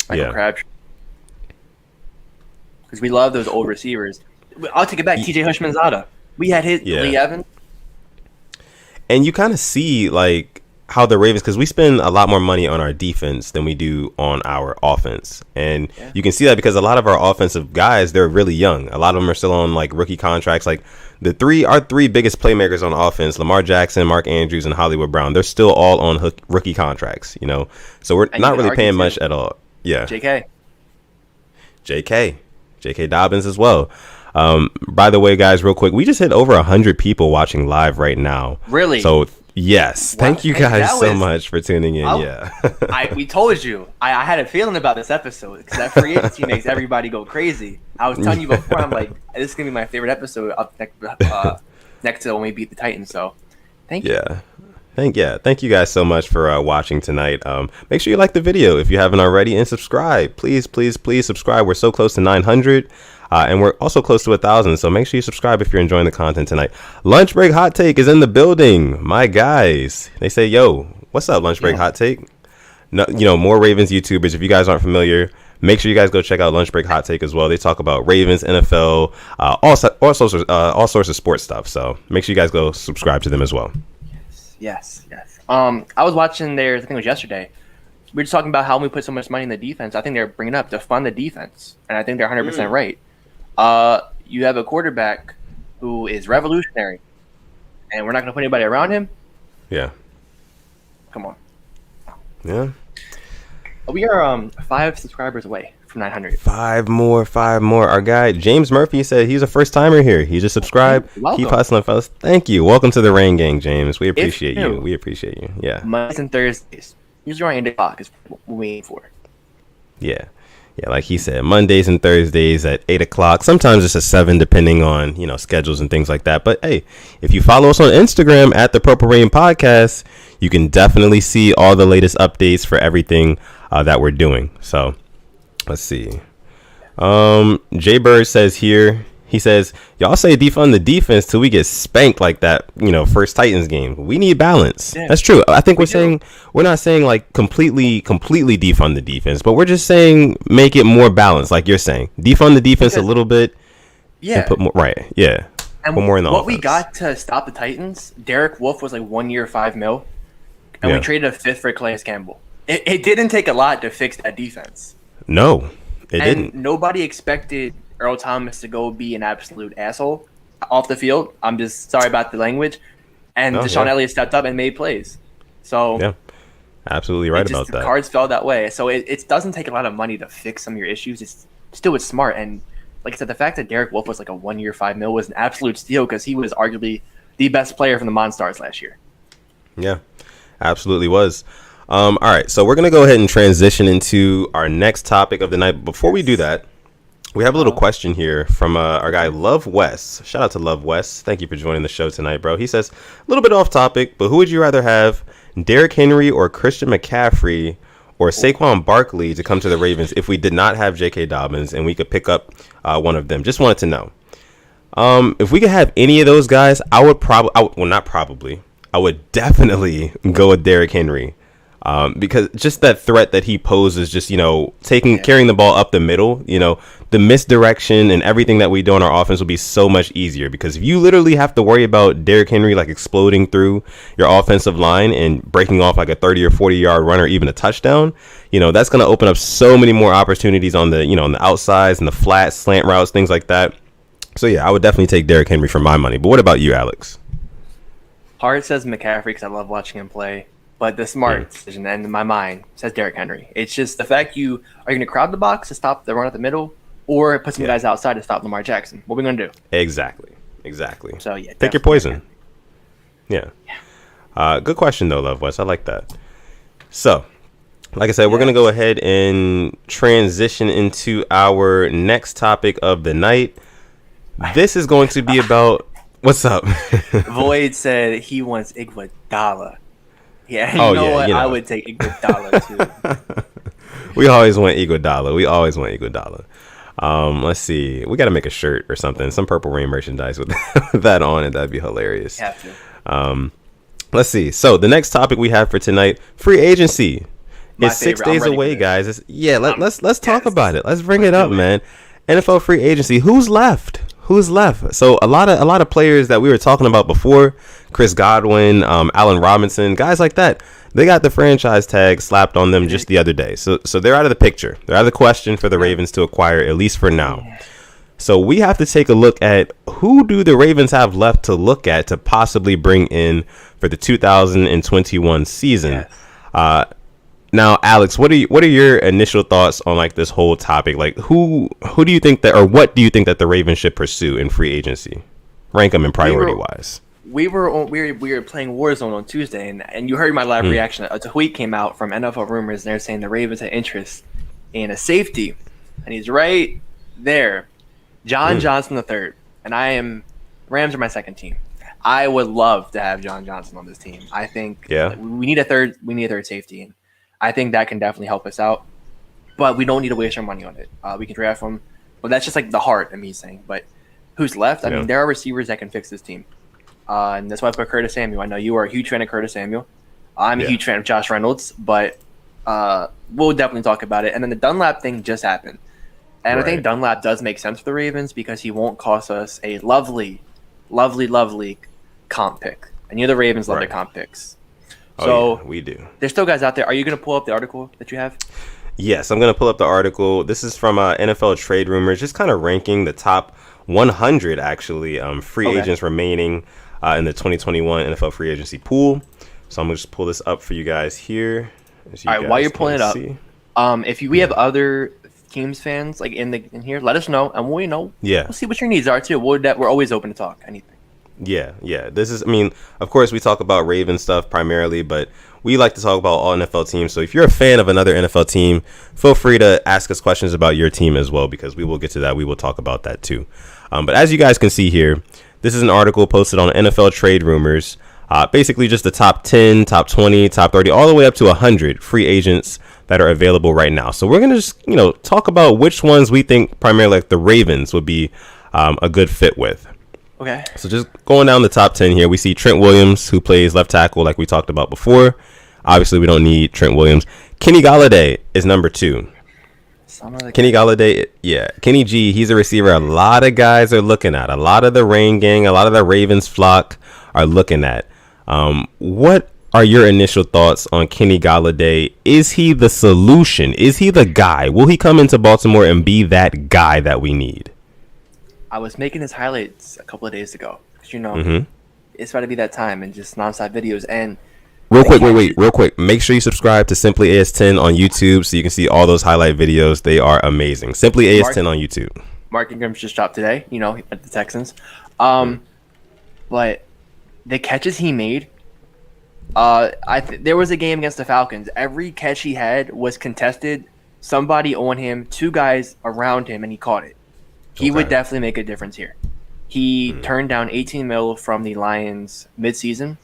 Michael Crabtree. Because we love those old receivers. I'll take it back. TJ Hushmanzada. We had Lee Evans. And you kind of see, like, how the Ravens, because we spend a lot more money on our defense than we do on our offense. And you can see that because a lot of our offensive guys, they're really young. A lot of them are still on like rookie contracts. Like our three biggest playmakers on offense, Lamar Jackson, Mark Andrews, and Hollywood Brown, they're still all on rookie contracts, you know? So we're not really paying much at all. Yeah. JK Dobbins as well. By the way, guys, real quick, we just hit over 100 people watching live right now. Really? So yes, thank you guys so much for tuning in. We told you. I had a feeling about this episode because that free agency makes everybody go crazy. I was telling you before, I'm like, this is gonna be my favorite episode up next to when we beat the Titans. So, thank you. Thank you guys so much for watching tonight. Make sure you like the video if you haven't already, and subscribe. Please subscribe. We're so close to 900. And we're also close to 1,000, so make sure you subscribe if you're enjoying the content tonight. Lunch Break Hot Take is in the building, my guys. They say, "Yo, what's up, Lunch Break Hot Take?" No, more Ravens YouTubers. If you guys aren't familiar, make sure you guys go check out Lunch Break Hot Take as well. They talk about Ravens, NFL, all sorts of sports stuff. So make sure you guys go subscribe to them as well. Yes. I was watching theirs. I think it was yesterday. We were just talking about how we put so much money in the defense. I think they're bringing up to fund the defense, and I think they're 100% right. You have a quarterback who is revolutionary, and we're not going to put anybody around him? Yeah. Come on. Yeah. We are 5 subscribers away from 900. 5 more. Our guy, James Murphy, said he's a first-timer here. He just subscriabed. Keep hustling, fellas. Thank you. Welcome to the Rain Gang, James. We appreciate you. Yeah. Mondays and Thursdays. Usually around 8 o'clock is what we're waiting for. Yeah, like he said, Mondays and Thursdays at 8 o'clock. Sometimes it's at 7, depending on, schedules and things like that. But hey, if you follow us on Instagram at the Purple Rain Podcast, you can definitely see all the latest updates for everything that we're doing. So let's see. Jay Bird says here He says, y'all say defund the defense till we get spanked like that, first Titans game. We need balance. Yeah. That's true. I think we're not saying like completely defund the defense, but we're just saying make it more balanced, like you're saying. Defund the defense a little bit. Yeah. And put more, right. Yeah. And put more in the what offense. We got to stop the Titans, Derek Wolfe was like 1 year, $5 million, and we traded a fifth for Calais Campbell. It didn't take a lot to fix that defense. No, it didn't. Nobody expected Earl Thomas to go be an absolute asshole off the field. I'm just sorry about the language. And DeShaun Elliott stepped up and made plays. So yeah, absolutely right about that. The cards fell that way. So it doesn't take a lot of money to fix some of your issues. It's still smart. And like I said, the fact that Derek Wolfe was like a 1 year, $5 million was an absolute steal because he was arguably the best player from the Monstars last year. Yeah, absolutely was. All right, so we're going to go ahead and transition into our next topic of the night. Before we do that, we have a little question here from our guy, Love West. Shout out to Love West. Thank you for joining the show tonight, bro. He says, a little bit off topic, but who would you rather have, Derrick Henry or Christian McCaffrey or Saquon Barkley to come to the Ravens if we did not have J.K. Dobbins and we could pick up one of them? Just wanted to know. If we could have any of those guys, I would definitely go with Derrick Henry. Because just that threat that he poses, just, carrying the ball up the middle, the misdirection and everything that we do on our offense will be so much easier, because if you literally have to worry about Derrick Henry like exploding through your offensive line and breaking off like a 30 or 40 yard run or even a touchdown, that's going to open up so many more opportunities on the, on the outsides and the flat slant routes, things like that. So yeah, I would definitely take Derrick Henry for my money. But what about you, Alex? Hart says McCaffrey because I love watching him play. But the smart decision, and in my mind, says Derrick Henry. It's just the fact are you going to crowd the box to stop the run at the middle, or put some guys outside to stop Lamar Jackson? What are we going to do? Exactly. So yeah, pick your poison. Yeah. Good question though, Love West. I like that. So, like I said, we're going to go ahead and transition into our next topic of the night. This is going to be about what's up. Void said he wants Iguodala. Yeah, what? I would take Iguodala too. We always want Iguodala. Let's see. We got to make a shirt or something. Some Purple Rain merchandise with that on it. That'd be hilarious. Have to. Let's see. So the next topic we have for tonight, free agency. It's 6 days away, guys. Let's talk about it. Let's bring it up, man. NFL free agency. Who's left? So a lot of players that we were talking about before, Chris Godwin, Allen Robinson, guys like that, they got the franchise tag slapped on them just the other day. So they're out of the picture. They're out of the question for the Ravens to acquire, at least for now. So we have to take a look at who do the Ravens have left to look at to possibly bring in for the 2021 season. Yes. Now, Alex, what are your initial thoughts on like this whole topic? Like, who do you think that, or what do you think that the Ravens should pursue in free agency? Rank them in priority wise. We were playing Warzone on Tuesday, and you heard my live reaction. A tweet came out from NFL Rumors, and they're saying the Ravens had interest in a safety, and he's right there, John Johnson III. And Rams are my second team. I would love to have John Johnson on this team. I think we need a third safety, and I think that can definitely help us out, but we don't need to waste our money on it. We can draft them, but that's just like the heart of me saying. But who's left? I mean, there are receivers that can fix this team, and that's why I put Curtis Samuel. I know you are a huge fan of Curtis Samuel. I'm a huge fan of Josh Reynolds, but we'll definitely talk about it. And then the Dunlap thing just happened, and I think Dunlap does make sense for the Ravens because he won't cost us a lovely comp pick. And the Ravens love their comp picks. So we do. There's still guys out there. Are you going to pull up the article that you have? Yes, I'm going to pull up the article. This is from NFL Trade Rumors, just kind of ranking the top 100 actually free agents remaining in the 2021 NFL free agency pool. So I'm going to just pull this up for you guys here. All right, while you're pulling it up, if we have other teams fans like in here, let us know, and we'll see what your needs are too. We're always open to talk anything. Yeah. This is, of course, we talk about Ravens stuff primarily, but we like to talk about all NFL teams. So if you're a fan of another NFL team, feel free to ask us questions about your team as well, because we will get to that. We will talk about that too. But as you guys can see here, this is an article posted on NFL Trade Rumors. Basically just the top 10, top 20, top 30, all the way up to 100 free agents that are available right now. So we're going to just, talk about which ones we think primarily like the Ravens would be a good fit with. Okay. So just going down the top 10 here, we see Trent Williams, who plays left tackle like we talked about before. Obviously, we don't need Trent Williams. Kenny Golladay is number 2. Kenny Golladay, yeah. Kenny G, he's a receiver a lot of guys are looking at. A lot of the Rain Gang, a lot of the Ravens flock are looking at. What are your initial thoughts on Kenny Golladay? Is he the solution? Is he the guy? Will he come into Baltimore and be that guy that we need? I was making his highlights a couple of days ago. Because, it's about to be that time and just nonstop videos. And real quick. Make sure you subscribe to Simply AS10 on YouTube so you can see all those highlight videos. They are amazing. Simply AS10 on YouTube. Mark Ingram's just dropped today, at the Texans. But the catches he made, there was a game against the Falcons. Every catch he had was contested. Somebody on him, 2 guys around him, and he caught it. He would definitely make a difference here. He turned down $18 million from the Lions midseason.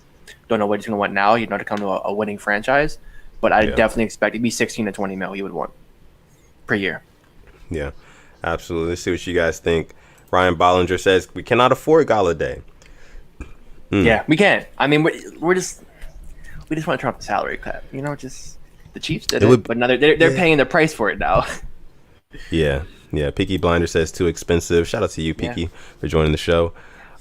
Don't know what he's going to want now. He'd not to come to a winning franchise, but I definitely expect it'd be 16 to 20 mil he would want per year. Yeah, absolutely. Let's see what you guys think. Ryan Bollinger says we cannot afford Golladay. Yeah, we can. I mean, we just want to turn up the salary cap. Just the Chiefs did it, but now they're paying the price for it now. Yeah. Peaky Blinder says too expensive. Shout out to you, Peaky, for joining the show.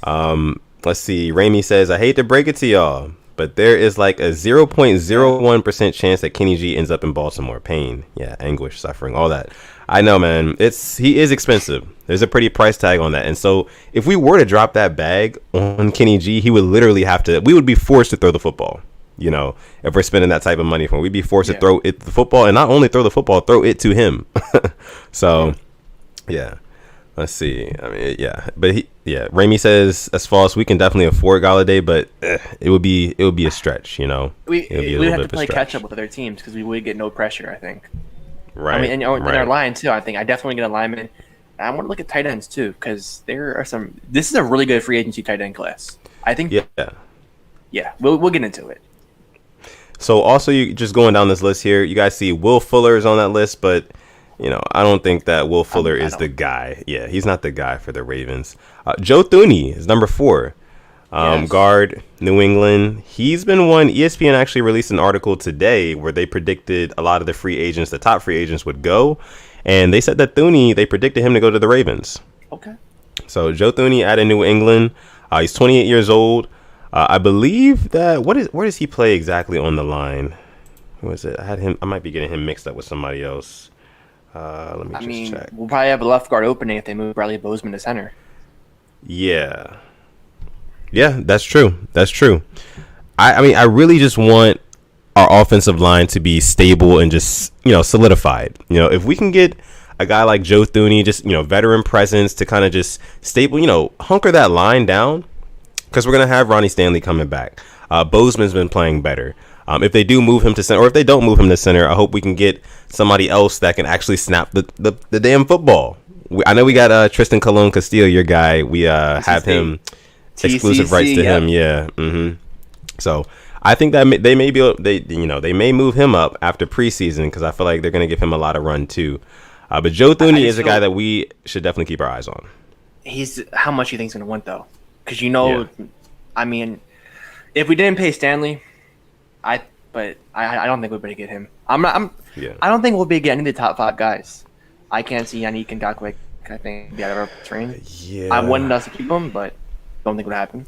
Let's see. Ramey says, I hate to break it to y'all, but there is like a 0.01% chance that Kenny G ends up in Baltimore. Pain, anguish, suffering, all that. I know, man. He is expensive. There's a pretty price tag on that. And so if we were to drop that bag on Kenny G, he would literally we would be forced to throw the football. If we're spending that type of money for him, we'd be forced to throw it the football, and not only throw the football, throw it to him. So, yeah. Let's see. I mean, but Ramey says as far as we can definitely afford Golladay, but it would be a stretch. We would have to play catch up with other teams because we would get no pressure, I think. Right. I mean, and our line too. I think I definitely get a lineman. I want to look at tight ends too because there are some. This is a really good free agency tight end class. I think. Yeah. We'll get into it. So also, you just going down this list here, you guys see Will Fuller is on that list, but I don't think that Will Fuller is the guy. Yeah, he's not the guy for the Ravens. Joe Thuney is number 4. Guard, New England. He's been one. ESPN actually released an article today where they predicted a lot of the top free agents would go. And they said that Thuney, they predicted him to go to the Ravens. Okay. So Joe Thuney out of New England. He's 28 years old. I believe that where does he play exactly on the line? Who is it? I might be getting him mixed up with somebody else. Let me check. We'll probably have a left guard opening if they move Bradley Bozeman to center. Yeah, that's true. I really just want our offensive line to be stable and just solidified. If we can get a guy like Joe Thuney, just veteran presence to kind of just stable, hunker that line down. Because we're going to have Ronnie Stanley coming back. Bozeman's been playing better. If they do move him to center, or if they don't move him to center, I hope we can get somebody else that can actually snap the damn football. I know we got Tristan Colon Castillo, your guy. We have him exclusive rights to him. Yeah. So I think that they may they may move him up after preseason because I feel like they're going to give him a lot of run too. But Joe Thuney is a guy that we should definitely keep our eyes on. How much you think he's going to want though? Because I mean, if we didn't pay Stanley, I don't think we'd be able to get him. I don't think we'll be getting any of the top 5 guys. I can't see Yannick Ngakoue, I think, be out of our range. Yeah. I wanted us to keep him, but don't think it would happen.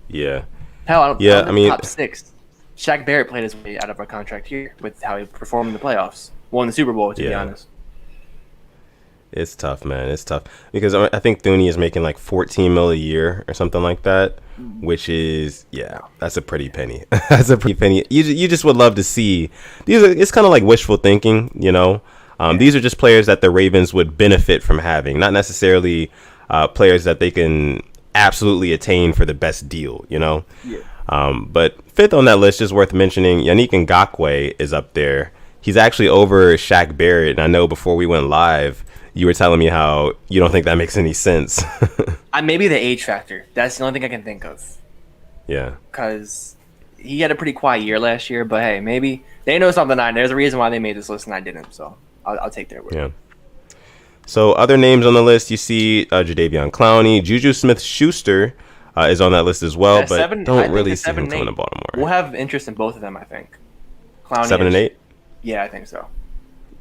Yeah. Hell, I don't think top 6. Shaq Barrett played his way out of our contract here with how he performed in the playoffs. Won the Super Bowl, to be honest. It's tough, man. It's tough because I think Thuney is making like $14 million a year or something like that, which is that's a pretty penny. That's a pretty penny. You just would love to see these. It's kind of like wishful thinking, These are just players that the Ravens would benefit from having, not necessarily players that they can absolutely attain for the best deal, Yeah. But 5th on that list, just worth mentioning, Yannick Ngakoue is up there. He's actually over Shaq Barrett, and I know before we went live, you were telling me how you don't think that makes any sense. Maybe the age factor. That's the only thing I can think of. Yeah. Because he had a pretty quiet year last year, but hey, maybe they know something. There's a reason why they made this list and I didn't, so I'll take their word. Yeah. So other names on the list, you see Jadeveon Clowney, Juju Smith-Schuster is on that list as well, Yeah, but don't really see him coming to Baltimore. We'll have interest in both of them, I think. Clowney 7 and 8? Yeah, I think so.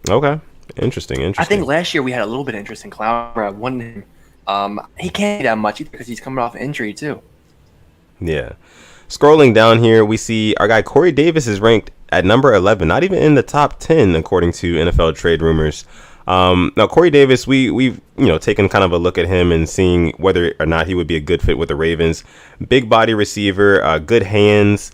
Okay. Interesting. I think last year we had a little bit of interest in Clowney. I wanted him. He can't do that much either because he's coming off injury too. Yeah. Scrolling down here, we see our guy Corey Davis is ranked at number 11, not even in the top 10 according to NFL Trade Rumors. Now Corey Davis, we've taken kind of a look at him and seeing whether or not he would be a good fit with the Ravens. Big body receiver, good hands.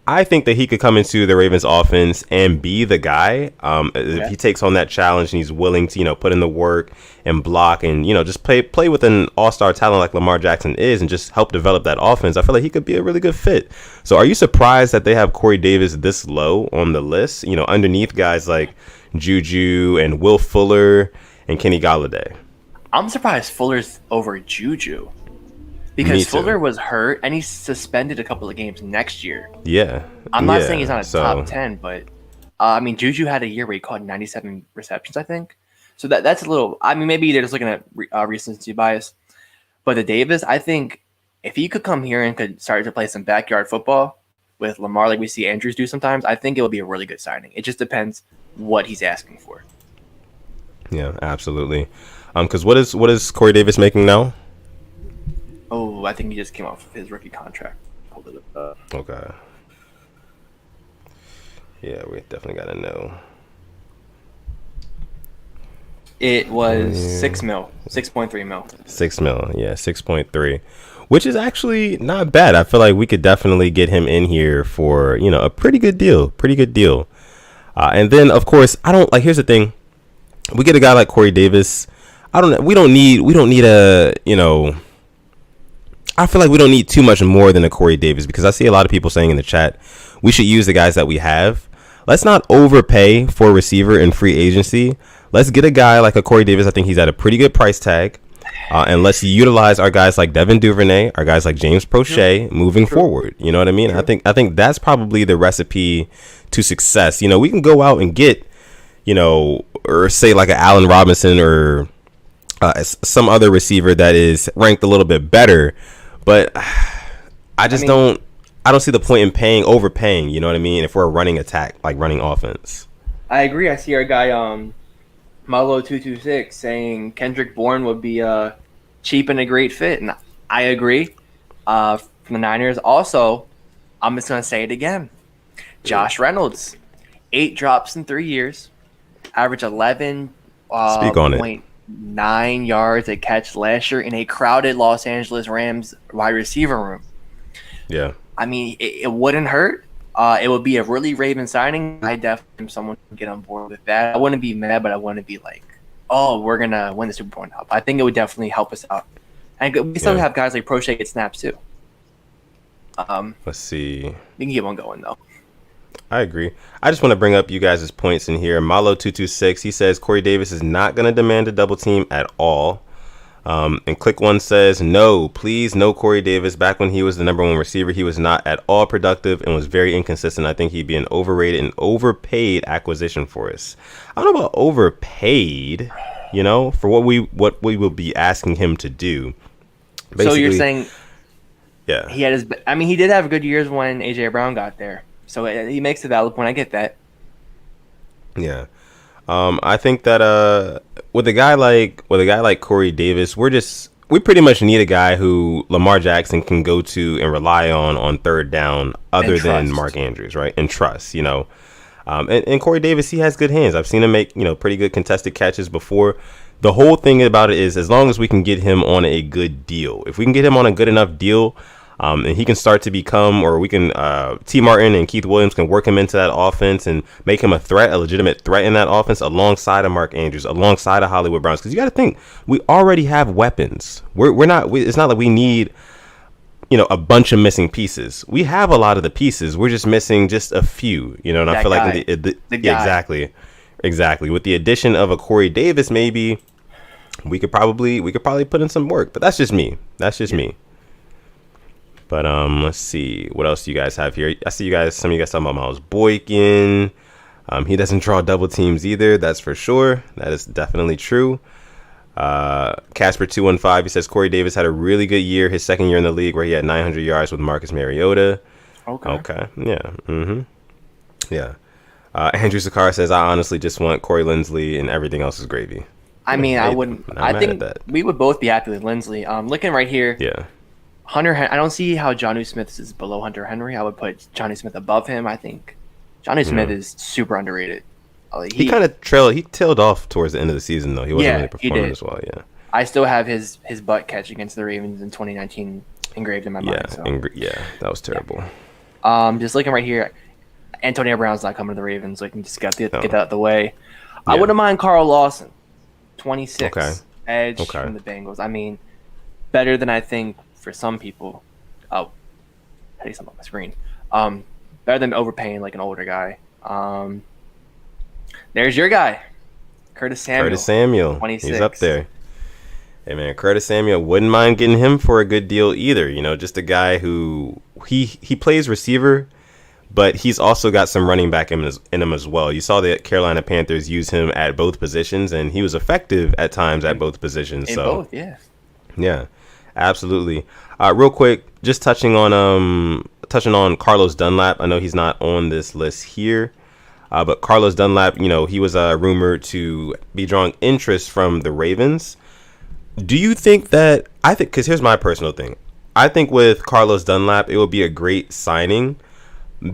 I think that he could come into the Ravens offense and be the guy. If he takes on that challenge and he's willing to, put in the work and block and, just play with an all-star talent like Lamar Jackson is and just help develop that offense, I feel like he could be a really good fit. So are you surprised that they have Corey Davis this low on the list, underneath guys like Juju and Will Fuller and Kenny Golladay? I'm surprised Fuller's over Juju. Because Fuller was hurt and he's suspended a couple of games next year. Yeah. I'm not saying he's on a top 10, but Juju had a year where he caught 97 receptions, I think. So that's a little, maybe they're just looking at recency bias. But the Davis, I think if he could come here and could start to play some backyard football with Lamar like we see Andrews do sometimes, I think it would be a really good signing. It just depends what he's asking for. Yeah, absolutely. Because what is Corey Davis making now? Oh, I think he just came off of his rookie contract. Hold it up. Okay. Yeah, we definitely got to know. It was 6 mil, 6.3 mil. 6 mil, yeah, 6.3, which is actually not bad. I feel like we could definitely get him in here for, a pretty good deal. And then, of course, here's the thing. We get a guy like Corey Davis. We don't need a, I feel like we don't need too much more than a Corey Davis because I see a lot of people saying in the chat, we should use the guys that we have. Let's not overpay for a receiver in free agency. Let's get a guy like a Corey Davis. I think he's at a pretty good price tag. And let's utilize our guys like Devin Duvernay, our guys like James Prochet moving forward. You know what I mean? I think that's probably the recipe to success. We can go out and get, or say like an Allen Robinson or some other receiver that is ranked a little bit better. But I don't see the point in overpaying, you know what I mean, if we're a running attack, like running offense. I agree. I see our guy Malo226 saying Kendrick Bourne would be cheap and a great fit. And I agree from the Niners. Also, I'm just going to say it again. Josh Reynolds, 8 drops in 3 years, average 11 Speak on it. 9 yards a catch last year in a crowded Los Angeles Rams wide receiver room. Yeah. It wouldn't hurt. It would be a really Raven signing. I definitely am someone to get on board with that. I wouldn't be mad, but I wouldn't be like, oh, we're going to win the Super Bowl now. I think it would definitely help us out. And we still have guys like Prochet get snaps too. Let's see. We can get one going though. I agree. I just want to bring up you guys' points in here. Malo226, he says Corey Davis is not going to demand a double team at all. And Click One says, no, please, no Corey Davis. Back when he was the number 1 receiver, he was not at all productive and was very inconsistent. I think he'd be an overrated and overpaid acquisition for us. I don't know about overpaid, for what we will be asking him to do. Basically, so you're saying, yeah, he did have good years when AJ Brown got there. So he makes a valid point. I get that. Yeah. I think that with a guy like Corey Davis, we pretty much need a guy who Lamar Jackson can go to and rely on third down other than Mark Andrews, right? And trust, and Corey Davis, he has good hands. I've seen him make, pretty good contested catches before. The whole thing about it is as long as we can get him on a good deal, if we can get him on a good enough deal, and he can start to become, or we can, T. Martin and Keith Williams can work him into that offense and make him a legitimate threat in that offense alongside of Mark Andrews, alongside of Hollywood Browns. Because you got to think, we already have weapons. It's not like we need, a bunch of missing pieces. We have a lot of the pieces. We're just missing just a few, and I feel like exactly. With the addition of a Corey Davis, maybe we could probably put in some work. But that's just me. Me. But let's see what else you guys have here. I see some of you guys talking about Miles Boykin. He doesn't draw double teams either. That's for sure. That is definitely true. Casper 215, he says Corey Davis had a really good year, his second year in the league, where he had 900 yards with Marcus Mariota. Okay. Yeah. Yeah. Andrew Sakara says, I honestly just want Corey Linsley and everything else is gravy. I mean, I wouldn't. I think we would both be happy with Linsley. Looking right here. Yeah. I don't see how Jonnu Smith is below Hunter Henry. I would put Jonnu Smith above him. I think Jonnu Smith is super underrated. He kind of tailed off towards the end of the season, though. He wasn't really performing as well. Yeah. I still have his butt catch against the Ravens in 2019 engraved in my mind. So. That was terrible. Just looking right here, Antonio Brown's not coming to the Ravens, so I can just get that out of the way. I wouldn't mind Carl Lawson, 26, edge from the Bengals. I mean, better than I think for some people. Oh, how do you sum up my screen? Better than overpaying like an older guy. There's your guy, Curtis Samuel. 26. He's up there. Hey man, Curtis Samuel, wouldn't mind getting him for a good deal either. You know, just a guy who he plays receiver, but he's also got some running back in him as well. You saw the Carolina Panthers use him at both positions, and he was effective at times at both positions. Yeah, absolutely. Real quick, just touching on Carlos Dunlap. I know he's not on this list here. But Carlos Dunlap, you know, he was rumored to be drawing interest from the Ravens. Do you think that because here's my personal thing. I think with Carlos Dunlap, it would be a great signing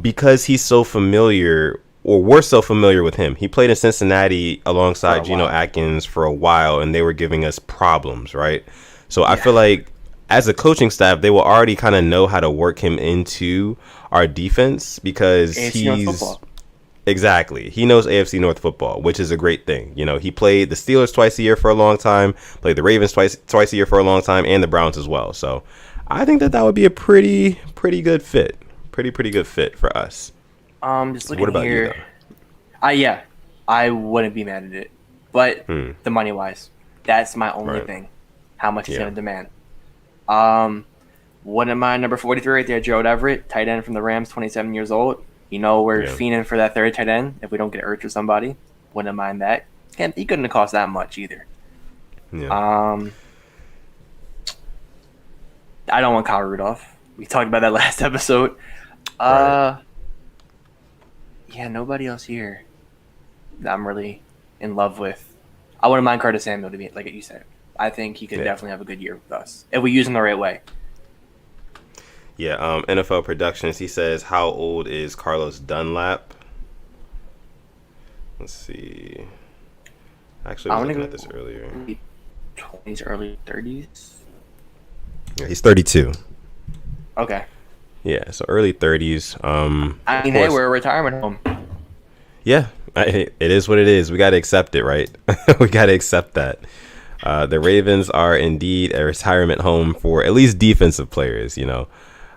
because he's so familiar, or we're so familiar with him. He played in Cincinnati alongside Geno Atkins for a while, and they were giving us problems, right? So I feel like as a coaching staff, they will already kind of know how to work him into our defense because Exactly. He knows AFC North football, which is a great thing. You know, he played the Steelers twice a year for a long time, played the Ravens twice a year for a long time, and the Browns as well. So I think that would be a pretty good fit. Pretty good fit for us. Just looking here. I wouldn't be mad at it. But the money wise, that's my only thing. How much he's going to demand. Wouldn't mind number 43 right there, Gerald Everett, tight end from the Rams, 27 years old. You know, we're fiending for that third tight end. If we don't get Ertz or somebody, wouldn't mind that. He couldn't have cost that much either. Yeah. I don't want Kyle Rudolph. We talked about that last episode. Yeah, nobody else here that I'm really in love with. I wouldn't mind Curtis Samuel, to be like you said. I think he could definitely have a good year with us if we use him the right way. Yeah, NFL Productions, he says, how old is Carlos Dunlap? Let's see. Actually, I was looking at this earlier. 20s, early 30s? Yeah, he's 32. Okay. Yeah, so early 30s. I mean, hey, we're a retirement home. Yeah, it is what it is. We got to accept it, right? We got to accept that. The Ravens are indeed a retirement home for at least defensive players, you know.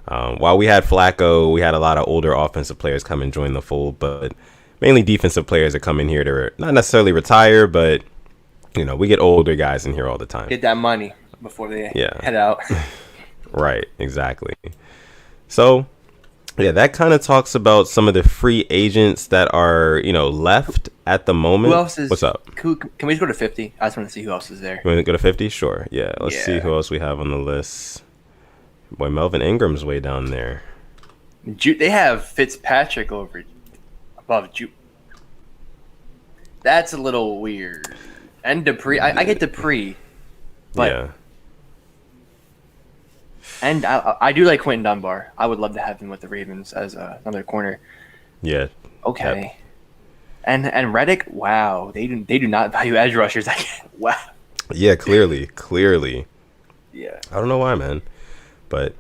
While we had Flacco, we had a lot of older offensive players come and join the fold, but mainly defensive players that come in here to not necessarily retire, but, you know, we get older guys in here all the time. Get that money before they head out. Right, exactly. So, yeah, that kind of talks about some of the free agents that are, you know, left at the moment. Who else is? What's up? Can we just go to 50? I just want to see who else is there. You want to go to 50? Sure. Yeah, let's see who else we have on the list. Boy, Melvin Ingram's way down there. They have Fitzpatrick above Jude. That's a little weird. And Dupree. I get Dupree. But yeah. And I do like Quentin Dunbar. I would love to have him with the Ravens as another corner. Yeah. Okay. Yep. And Reddick, wow. They do not value edge rushers. Wow. Yeah, clearly. Yeah. I don't know why, man. But,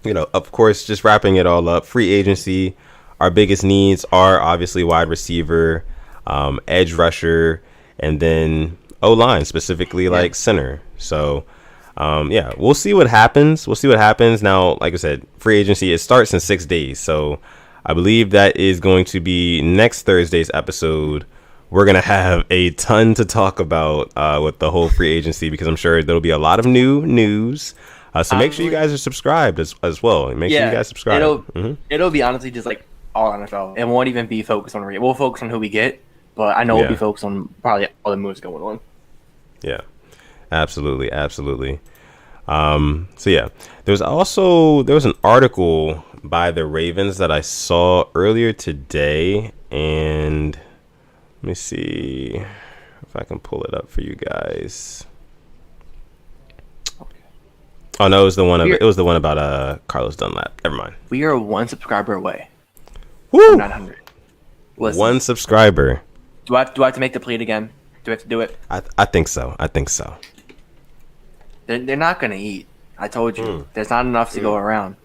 you know, of course, just wrapping it all up, free agency, our biggest needs are obviously wide receiver, edge rusher, and then O-line, specifically like center. So, we'll see what happens. Now, like I said, free agency, it starts in 6 days. So I believe that is going to be next Thursday's episode. We're going to have a ton to talk about with the whole free agency because I'm sure there'll be a lot of new news. So make sure you guys are subscribed as well. Make sure you guys subscribe. It'll be honestly just like all NFL. It won't even be focused on we'll focus on who we get, but I know we'll be focused on probably all the moves going on. Yeah. Absolutely, absolutely. So yeah, there was an article by the Ravens that I saw earlier today, and let me see if I can pull it up for you guys. Oh no, it was the one about Carlos Dunlap. Never mind. We are one subscriber away. Woo! From 900. Listen, One subscriber. do I have to make the plea again? Do I have to do it? I think so. I think so. They're not gonna eat. I told you. There's not enough to go around.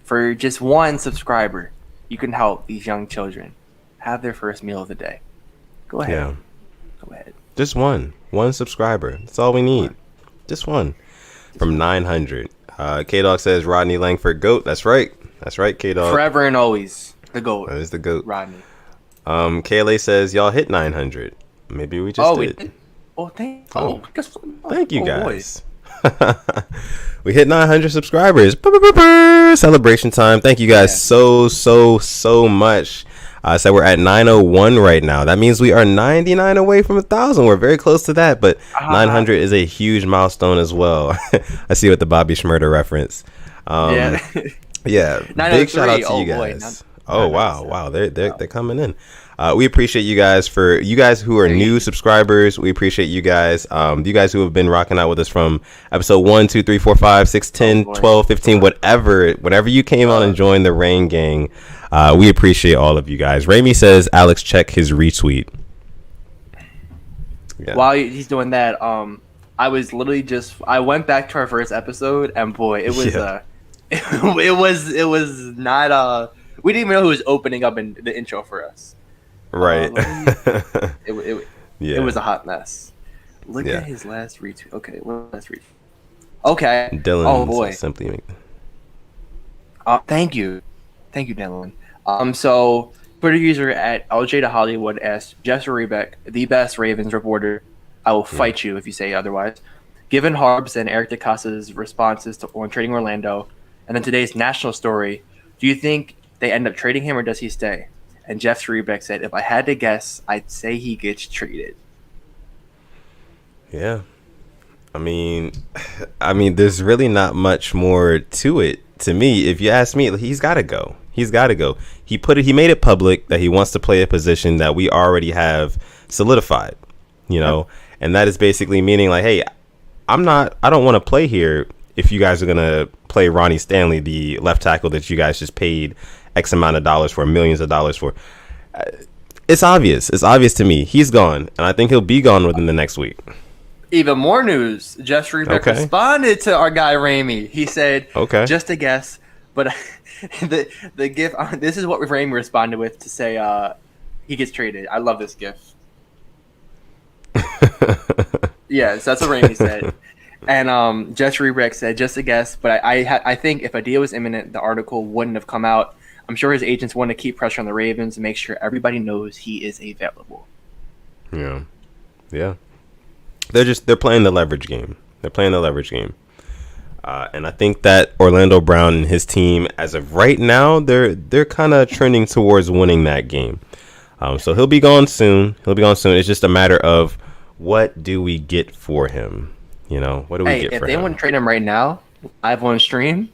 For just one subscriber, you can help these young children have their first meal of the day. Go ahead. Yeah. Go ahead. Just one subscriber. That's all we need. Just one. From 900. K-Dog says Rodney Langford GOAT. That's right. That's right, K-Dog. Forever and always the GOAT. That is the GOAT. Rodney. KLA says y'all hit 900. Maybe we just did. We did. Oh, thank you boy. guys. We hit 900 subscribers. Celebration time. Thank you guys so much. So we're at 901 right now. That means we are 99 away from 1,000. We're very close to that, but 900 is a huge milestone as well. I see what the Bobby Shmurda reference. Yeah. Big shout out to you guys. Wow. They're coming in. We appreciate you guys who are new subscribers. We appreciate you guys. You guys who have been rocking out with us from episode 1, 2, 3, 4, 5, 6, 10, 12, 15, whatever you came on and joined the Rain Gang. We appreciate all of you guys. Ramey says, Alex, check his retweet. Yeah. While he's doing that, I was literally I went back to our first episode, and boy, it was it was not we didn't even know who was opening up in the intro for us. Right. It was a hot mess. Look at his last retweet. Okay, last retweet. Okay. Dylan simply. Thank you, Dylan. So Twitter user at LJ to Hollywood asked Jeff Rebeck, the best Ravens reporter, I will fight you if you say otherwise. Given Harb's and Eric DeCosta's responses on trading Orlando, and then today's national story, do you think they end up trading him or does he stay? And Jeff Rebeck said, if I had to guess, I'd say he gets traded. Yeah. I mean, there's really not much more to it. To me, if you ask me, he's got to go. He made it public that he wants to play a position that we already have solidified, and that is basically meaning like, hey, I don't want to play here if you guys are going to play Ronnie Stanley, the left tackle that you guys just paid X amount of dollars for, millions of dollars for. It's obvious. It's obvious to me. He's gone, and I think he'll be gone within the next week. Even more news. Jeff Rebeck responded to our guy Ramey. He said, just a guess, but the gif, this is what Ramey responded with to say he gets traded. I love this gif. Yes, that's what Ramey said. And Jeff Rebeck said, just a guess, but I think if a deal was imminent, the article wouldn't have come out. I'm sure his agents want to keep pressure on the Ravens and make sure everybody knows he is available. Yeah. They're playing the leverage game. And I think that Orlando Brown and his team, as of right now, they're kind of trending towards winning that game. So he'll be gone soon. It's just a matter of what do we get for him? What do we get for him? If they want to trade him right now, live on stream,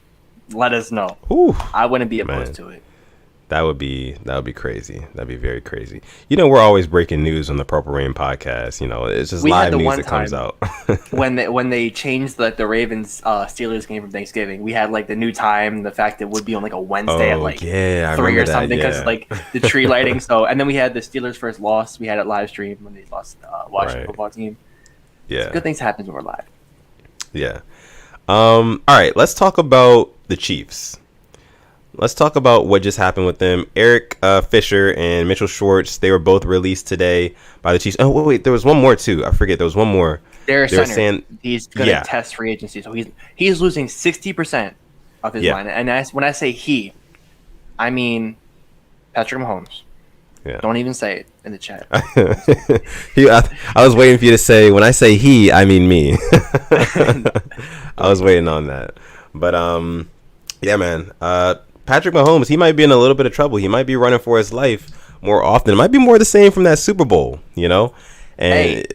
let us know. Ooh, I wouldn't be opposed to it. That would be crazy. That'd be very crazy. We're always breaking news on the Purple Rain podcast. It's just live news that comes out. when they changed the Ravens Steelers game from Thanksgiving, we had like the new time, the fact that it would be on like a Wednesday at like 3 or something because like the tree lighting. So and then we had the Steelers' first loss. We had it live streamed when they lost Washington football team. Yeah, so good things happen when we're live. Yeah. All right, let's talk about the Chiefs. Let's talk about what just happened with them. Eric Fisher and Mitchell Schwartz, they were both released today by the Chiefs. Oh, wait, there was one more, too. I forget. There was one more. They're saying he's going to test free agency. So he's losing 60% of his line. And when I say he, I mean Patrick Mahomes. Yeah. Don't even say it in the chat. I was waiting for you to say, when I say he, I mean me. I was waiting on that. But, yeah, man. Patrick Mahomes, he might be in a little bit of trouble. He might be running for his life more often. It might be more the same from that Super Bowl, And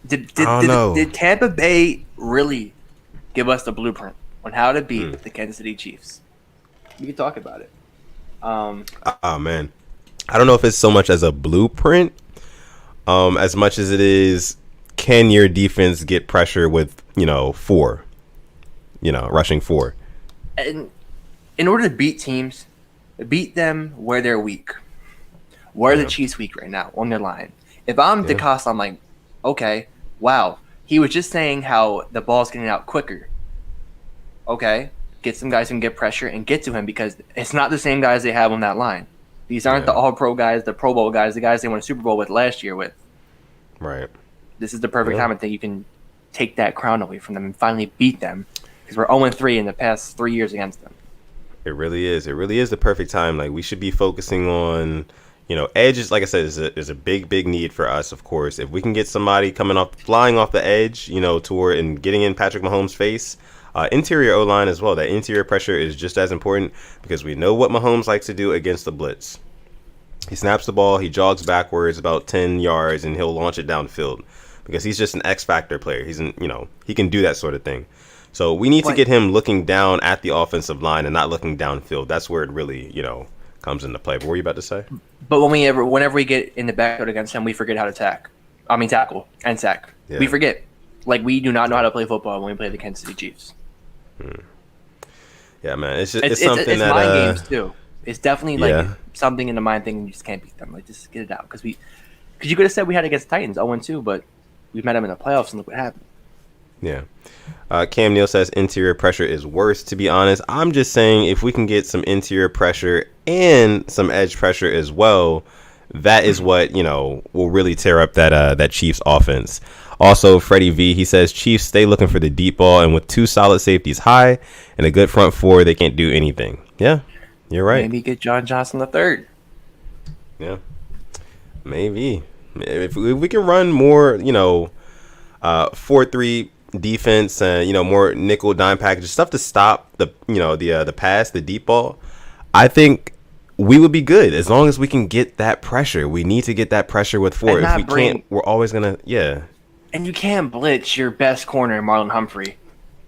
Did, I don't did, know. did Tampa Bay really give us the blueprint on how to beat the Kansas City Chiefs? We can talk about it. Oh man, I don't know if it's so much as a blueprint, as much as it is, can your defense get pressure with rushing four? And in order to beat teams, beat them where they're weak. Where are the Chiefs weak right now on their line? If I'm DeCosta, I'm like, okay, wow. He was just saying how the ball's getting out quicker. Okay, get some guys who can get pressure and get to him because it's not the same guys they have on that line. These aren't the All-Pro guys, the Pro Bowl guys, the guys they won a Super Bowl with last year with. Right. This is the perfect time I think you can take that crown away from them and finally beat them because we're 0-3 in the past 3 years against them. It really is. It really is the perfect time. Like, we should be focusing on, edge is, like I said, is a big need for us, of course. If we can get somebody flying off the edge, toward and getting in Patrick Mahomes' face, interior O-line as well. That interior pressure is just as important because we know what Mahomes likes to do against the blitz. He snaps the ball, he jogs backwards about 10 yards, and he'll launch it downfield because he's just an X-factor player. He can do that sort of thing. So we need to get him looking down at the offensive line and not looking downfield. That's where it really, comes into play. But what were you about to say? But whenever we get in the backfield against him, we forget how to tackle and sack. Yeah. We forget. Like, we do not know how to play football when we play the Kansas City Chiefs. Yeah, man. It's something it's that mind games too. It's definitely something in the mind thing, and you just can't beat them. Like, just get it out because you could have said we had against the Titans 0-2, but we met them in the playoffs and look what happened. Yeah. Cam Neal says interior pressure is worse. To be honest, I'm just saying if we can get some interior pressure and some edge pressure as well, that is what will really tear up that Chiefs offense. Also, Freddie V, he says Chiefs stay looking for the deep ball, and with two solid safeties high and a good front four, they can't do anything. Yeah, you're right. Maybe get John Johnson III. Yeah, maybe if we can run more, 4-3 defense and more nickel dime packages, stuff to stop the pass, the deep ball. I think we would be good as long as we can get that pressure. We need to get that pressure with four. If we can't, we're always gonna And you can't blitz your best corner, Marlon Humphrey,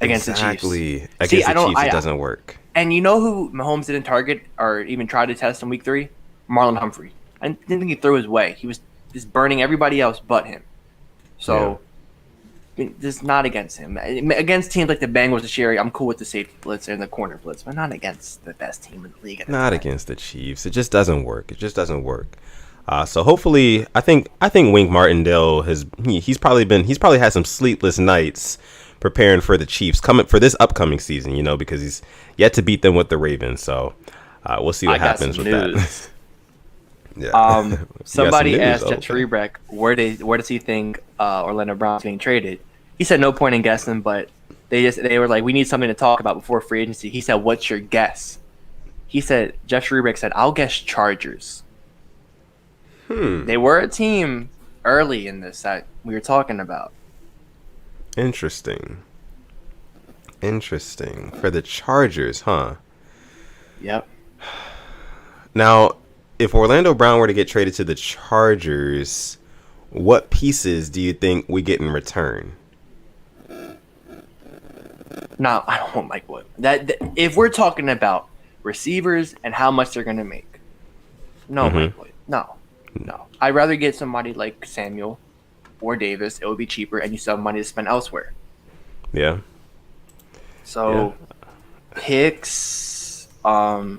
against the Chiefs. Exactly. Against the Chiefs, it doesn't work. And you know who Mahomes didn't target or even try to test in Week 3? Marlon Humphrey. I didn't think he threw his way. He was just burning everybody else but him. So, just not against him. Against teams like the Bengals this year, I'm cool with the safety blitz and the corner blitz, but not against the best team in the league. Not against the Chiefs. It just doesn't work. So hopefully, I think Wink Martindale he's probably had some sleepless nights preparing for the Chiefs coming for this upcoming season, because he's yet to beat them with the Ravens. So we'll see what happens with that. Yeah. Somebody asked Jeff Rebeck where does he think Orlando Brown's being traded. He said no point in guessing, but they were like, we need something to talk about before free agency. He said, what's your guess? He said, Jeff Rebeck said, I'll guess Chargers. They were a team early in this that we were talking about. Interesting. For the Chargers, huh? Yep. Now, if Orlando Brown were to get traded to the Chargers, what pieces do you think we get in return? No, I don't like what that. If we're talking about receivers and how much they're going to make, no. I'd rather get somebody like Samuel or Davis. It would be cheaper, and you still have money to spend elsewhere. Yeah. So, Hicks. Who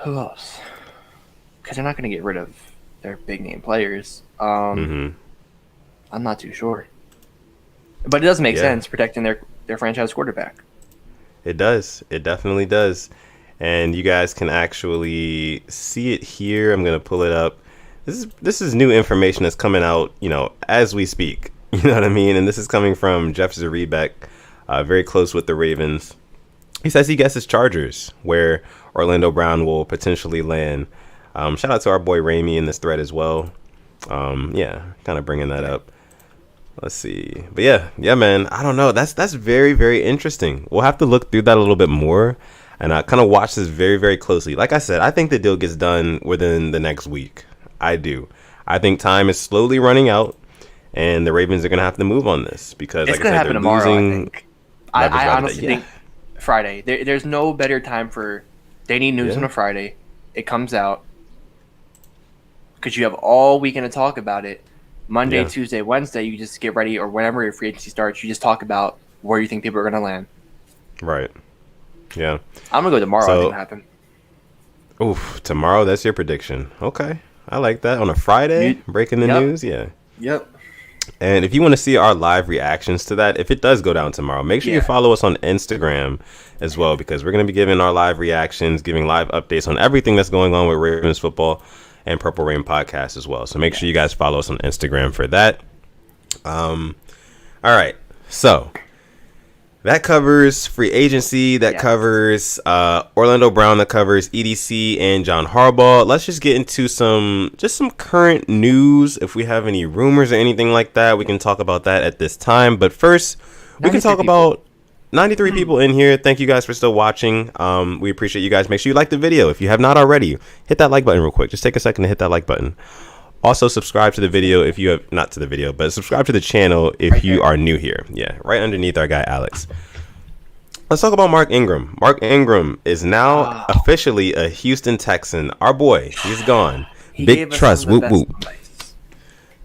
else? Because they're not going to get rid of their big name players. I'm not too sure. But it does make sense protecting their franchise quarterback. It does. It definitely does. And you guys can actually see it here. I'm going to pull it up. This is new information that's coming out, as we speak. You know what I mean? And this is coming from Jeff Zrebiec, very close with the Ravens. He says he guesses Chargers, where Orlando Brown will potentially land. Shout out to our boy Ramey in this thread as well. Kind of bringing that up. Let's see. But yeah, man. I don't know. That's very, very interesting. We'll have to look through that a little bit more and kind of watch this very, very closely. Like I said, I think the deal gets done within the next week. I do. I think time is slowly running out, and the Ravens are going to have to move on this because, It's like I gonna said, happen they're tomorrow. losing. I think. I honestly Yeah. think Friday. There's no better time for. They need news Yeah. on a Friday. It comes out because you have all weekend to talk about it. Monday, Yeah. Tuesday, Wednesday, you just get ready, or whenever your free agency starts, you just talk about where you think people are gonna land. Right. Yeah. I'm gonna go tomorrow. I So- think it'll happen. Oof. Tomorrow. That's your prediction. Okay. I like that. On a Friday, breaking the Yep. news. Yeah. Yep. And if you want to see our live reactions to that, if it does go down tomorrow, make sure you Yeah. follow us on Instagram as well, because we're going to be giving our live reactions, giving live updates on everything that's going on with Ravens football and Purple Rain podcast as well. So make sure you guys follow us on Instagram for that. All right. So that covers free agency. That Yes. covers Orlando Brown. That covers EDC and John Harbaugh. Let's just get into some current news. If we have any rumors or anything like that, we can talk about that at this time. But first, we can talk about 93 people in here. Thank you guys for still watching. We appreciate you guys. Make sure you like the video. If you have not already, hit that like button real quick. Just take a second to hit that like button. Also, subscribe to the video if you have not to the video, but subscribe to the channel if you are new here. Yeah, right underneath our guy Alex. Let's talk about Mark Ingram. Mark Ingram is now officially a Houston Texan. Our boy, he's gone. He Big gave us trust. some of Whoop the whoop. best advice.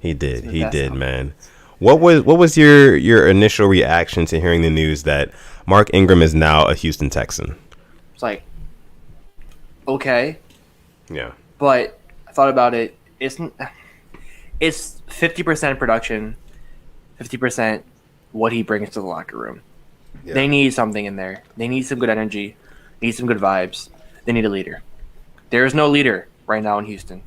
He did. the He best did, one. man. What was your initial reaction to hearing the news that Mark Ingram is now a Houston Texan? It's like, okay, Yeah. but I thought about it. It's 50% production, 50% what he brings to the locker room. Yeah. They need something in there. They need some good energy. Need some good vibes. They need a leader. There is no leader right now in Houston.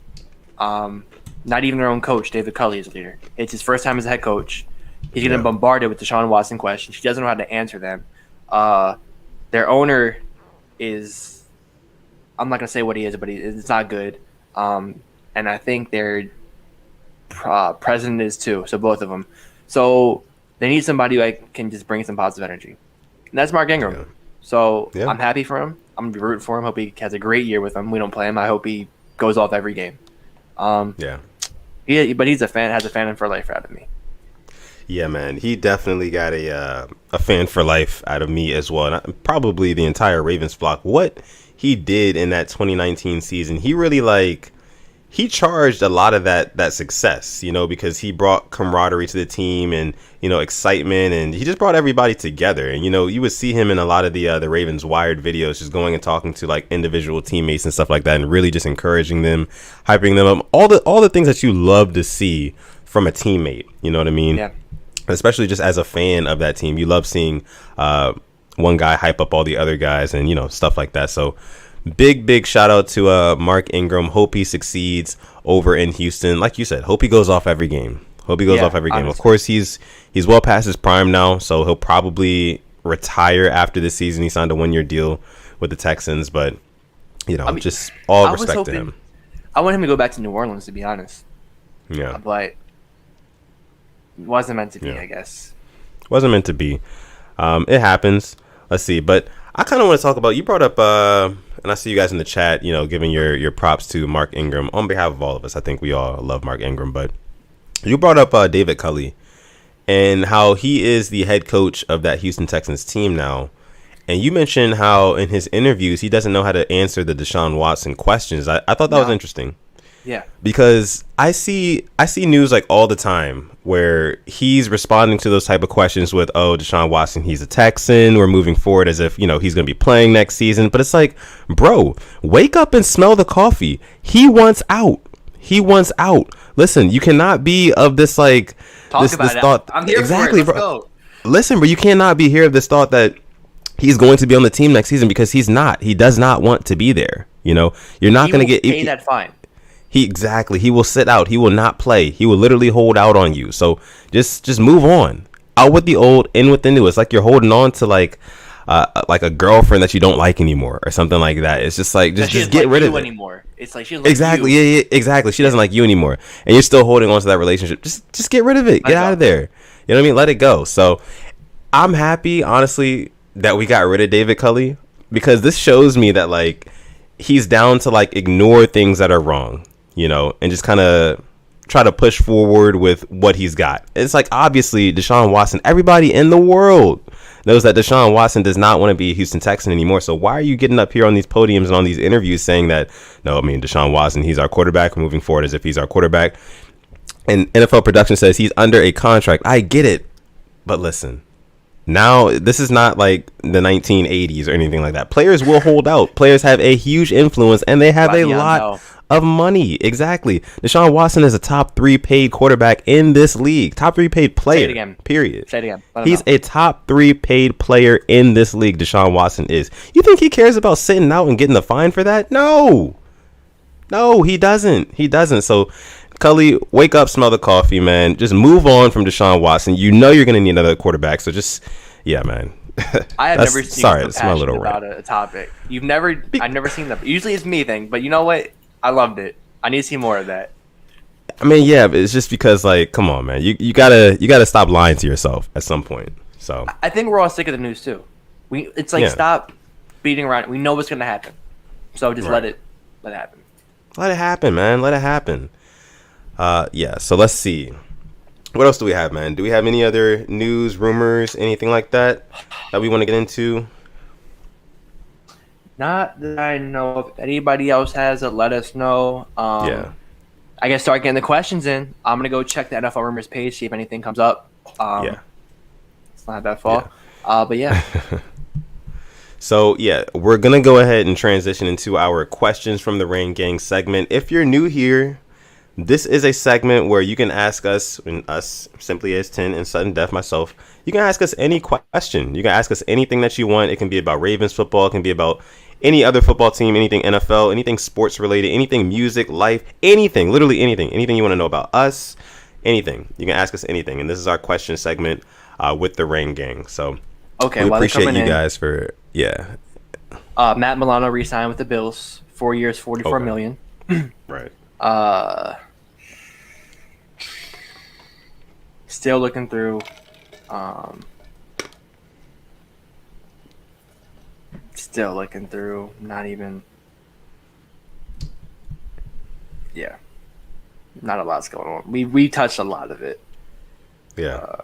Not even their own coach, David Culley, is a leader. It's his first time as a head coach. He's getting Yeah. bombarded with Deshaun Watson questions. He doesn't know how to answer them. Their owner is, I'm not going to say what he is, but it's not good. And I think their president is too, so both of them. So they need somebody who can just bring some positive energy. And that's Mark Ingram. Yeah. So Yeah. I'm happy for him. I'm going to be rooting for him. Hope he has a great year with him. We don't play him. I hope he goes off every game. Yeah. But he's has a fan for life out of me. Yeah, man. He definitely got a fan for life out of me as well. And probably the entire Ravens flock. What he did in that 2019 season, he really he charged a lot of that success, because he brought camaraderie to the team and, excitement, and he just brought everybody together. And, you would see him in a lot of the Ravens Wired videos, just going and talking to individual teammates and stuff like that, and really just encouraging them, hyping them up, all the things that you love to see from a teammate. You know what I mean? Yeah. Especially just as a fan of that team, you love seeing one guy hype up all the other guys and, stuff like that. So big shout out to Mark Ingram. Hope he succeeds over in Houston. Like you said, hope he goes off every game. Honestly. Of course, he's well past his prime now, so he'll probably retire after this season. He signed a 1-year deal with the Texans, but just all I was respect to hoping- him. I want him to go back to New Orleans, to be honest. Yeah, But it wasn't meant to be, Yeah. I guess. wasn't meant to be. It happens. Let's see, but I kind of want to talk about. You brought up, and I see you guys in the chat, giving your props to Mark Ingram on behalf of all of us. I think we all love Mark Ingram, but you brought up David Culley and how he is the head coach of that Houston Texans team now. And you mentioned how in his interviews he doesn't know how to answer the Deshaun Watson questions. I thought that was interesting. Yeah. Because I see news all the time where he's responding to those type of questions with, oh, Deshaun Watson, he's a Texan. We're moving forward as if, he's going to be playing next season. But it's like, bro, wake up and smell the coffee. He wants out. Listen, you cannot be of this Talk this about it. thought. I'm here exactly, for it. Let's bro. go. Listen, bro, you cannot be here of this thought that he's going to be on the team next season, because he's not. He does not want to be there. You're not going to get pay that fine. He will sit out. He will not play. He will literally hold out on you. So just move on. Out with the old, in with the new. It's like you're holding on to like a girlfriend that you don't like anymore or something like that. It's just just get rid of it anymore. It's like she doesn't like exactly. you. Yeah, exactly. She doesn't like you anymore, and you're still holding on to that relationship. Just get rid of it. Get out of there. You know what I mean? Let it go. So I'm happy, honestly, that we got rid of David Culley, because this shows me that he's down to ignore things that are wrong, and just kind of try to push forward with what he's got. It's like, obviously, Deshaun Watson, everybody in the world knows that Deshaun Watson does not want to be a Houston Texan anymore. So why are you getting up here on these podiums and on these interviews saying that, no, I mean, Deshaun Watson, he's our quarterback, we're moving forward as if he's our quarterback. And NFL production says he's under a contract. I get it. But listen, now this is not like the 1980s or anything like that. Players will hold out. Players have a huge influence, and they have a lot of money. Exactly. Deshaun Watson is a top 3 paid quarterback in this league. Top 3 paid player. Say it again. Period. Say it again. He's a top 3 paid player in this league. Deshaun Watson is. You think he cares about sitting out and getting the fine for that? No, he doesn't. So, Cully, wake up, smell the coffee, man. Just move on from Deshaun Watson. You know you're going to need another quarterback. So just, yeah, man. I have never seen sorry, that's my little about a topic. I've never seen that. Usually it's me thing, but you know what? I loved it. I need to see more of that. I mean, yeah, but it's just because, like, come on, man. You gotta stop lying to yourself at some point. So I think we're all sick of the news too. It's like, stop beating around. We know what's gonna happen, so just let it happen. Let it happen, man. Let it happen. Yeah. So let's see. What else do we have, man? Do we have any other news, rumors, anything like that we want to get into? Not that I know of. If anybody else has it, let us know. Yeah. I guess start getting the questions in. I'm going to go check the NFL rumors page, see if anything comes up. It's not that far. Yeah. But yeah. So, yeah, we're going to go ahead and transition into our questions from the Rain Gang segment. If you're new here, this is a segment where you can ask us, and us simply as 10 and Sudden Death myself, you can ask us any question. You can ask us anything that you want. It can be about Ravens football. It can be about any other football team, anything NFL, anything sports related, anything music, life, anything, literally anything you want to know about us, anything. You can ask us anything. And this is our question segment with the Rain Gang. So we appreciate you guys for, Matt Milano re-signed with the Bills, 4 years, $44 million. Right. Still looking through. Not even. Yeah. Not a lot's going on. We touched a lot of it. Yeah.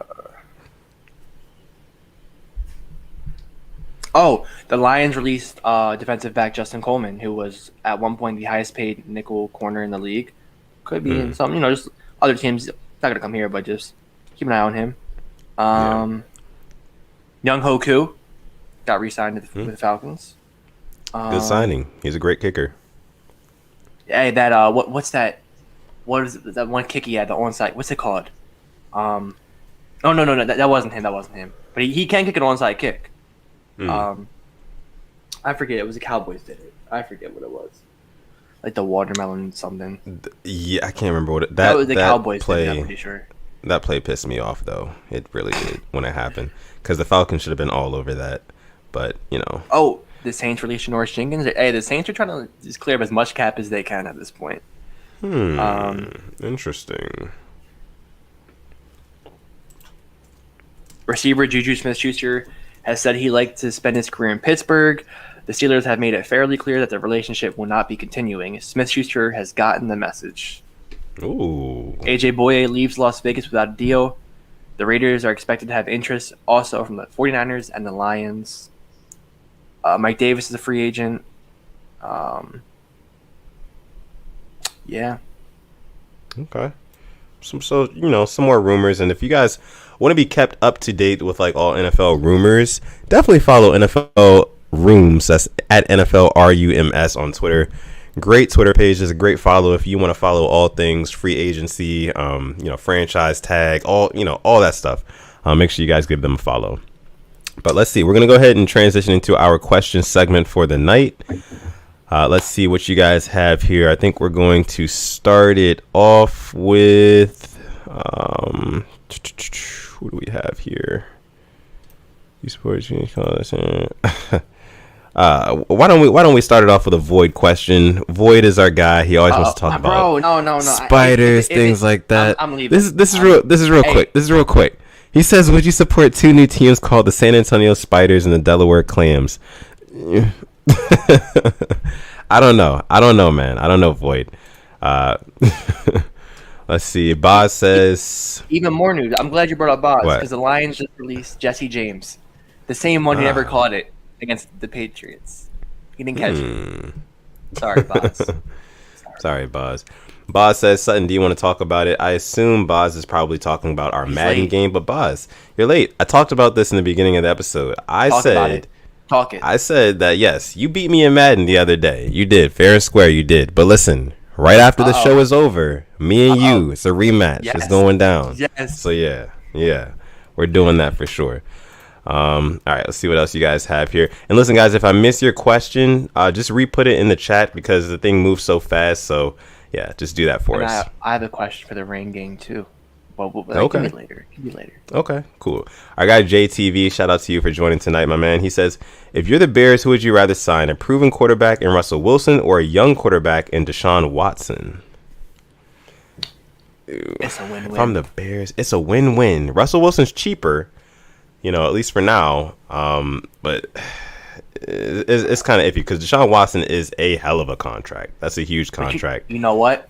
The Lions released defensive back Justin Coleman, who was at one point the highest paid nickel corner in the league. Could be in some, just other teams. Not gonna come here, but just keep an eye on him. Young Hoku got re-signed with the Falcons. Good signing. He's a great kicker. Hey, that what's that? What is it, that one kick he had, the onside? What's it called? No, that wasn't him. But he can kick an onside kick. I forget. It was the Cowboys did it. I forget what it was. Like the watermelon something. Yeah, I can't remember what it. That was the Cowboys play. Did it, I'm pretty sure. That play pissed me off though. It really did when it happened, because the Falcons should have been all over that. But Oh, the Saints released Norris Jenkins. Hey, the Saints are trying to just clear up as much cap as they can at this point. Interesting. Receiver Juju Smith-Schuster has said he'd like to spend his career in Pittsburgh. The Steelers have made it fairly clear that the relationship will not be continuing. Smith-Schuster has gotten the message. Ooh. AJ Boye leaves Las Vegas without a deal. The Raiders are expected to have interest also from the 49ers and the Lions. Mike Davis is a free agent. Yeah. Okay. Some more rumors, and if you guys want to be kept up to date with like all NFL rumors, definitely follow NFL Rooms. That's at NFL RUMS on Twitter. Great Twitter page. Is a great follow if you want to follow all things free agency, franchise tag, all that stuff. Make sure you guys give them a follow. But let's see. We're gonna go ahead and transition into our question segment for the night. Let's see what you guys have here. I think we're going to start it off with who do we have here? You support you? Why don't we start it off with a Void question? Void is our guy. He always wants to talk about no. spiders, things like that. I'm leaving. This is real quick. This is real quick. He says, "Would you support two new teams called the San Antonio Spiders and the Delaware Clams?" I don't know, man. I don't know, Void. Let's see. Boz says Even more news. I'm glad you brought up Boz What? because the Lions just released Jesse James, the same one who never caught it against the Patriots. He didn't catch it. Sorry, Boz. Sorry, Boz. Boz says, Sutton, do you want to talk about it? I assume Boz is probably talking about our Madden late. game, but Boz, you're late. I talked about this in the beginning of the episode. Talk it. I said that, yes, you beat me in Madden the other day. You did. Fair and square, you did. But listen, right after the show is over, me and you, it's a rematch. Yes. It's going down. Yes. So, yeah. We're doing that for sure. All right, let's see what else you guys have here. And listen, guys, if I miss your question, just re-put it in the chat because the thing moves so fast. So, yeah, just do that for us. I have a question for the Rain Gang, too. Well, okay. Give me later. Okay, cool. Our guy JTV, shout out to you for joining tonight, my man. He says, if you're the Bears, who would you rather sign? A proven quarterback in Russell Wilson or a young quarterback in Deshaun Watson? It's a win-win. From the Bears, it's a win-win. Russell Wilson's cheaper, at least for now. But it's kind of iffy because Deshaun Watson is a hell of a contract. That's a huge contract. You know what?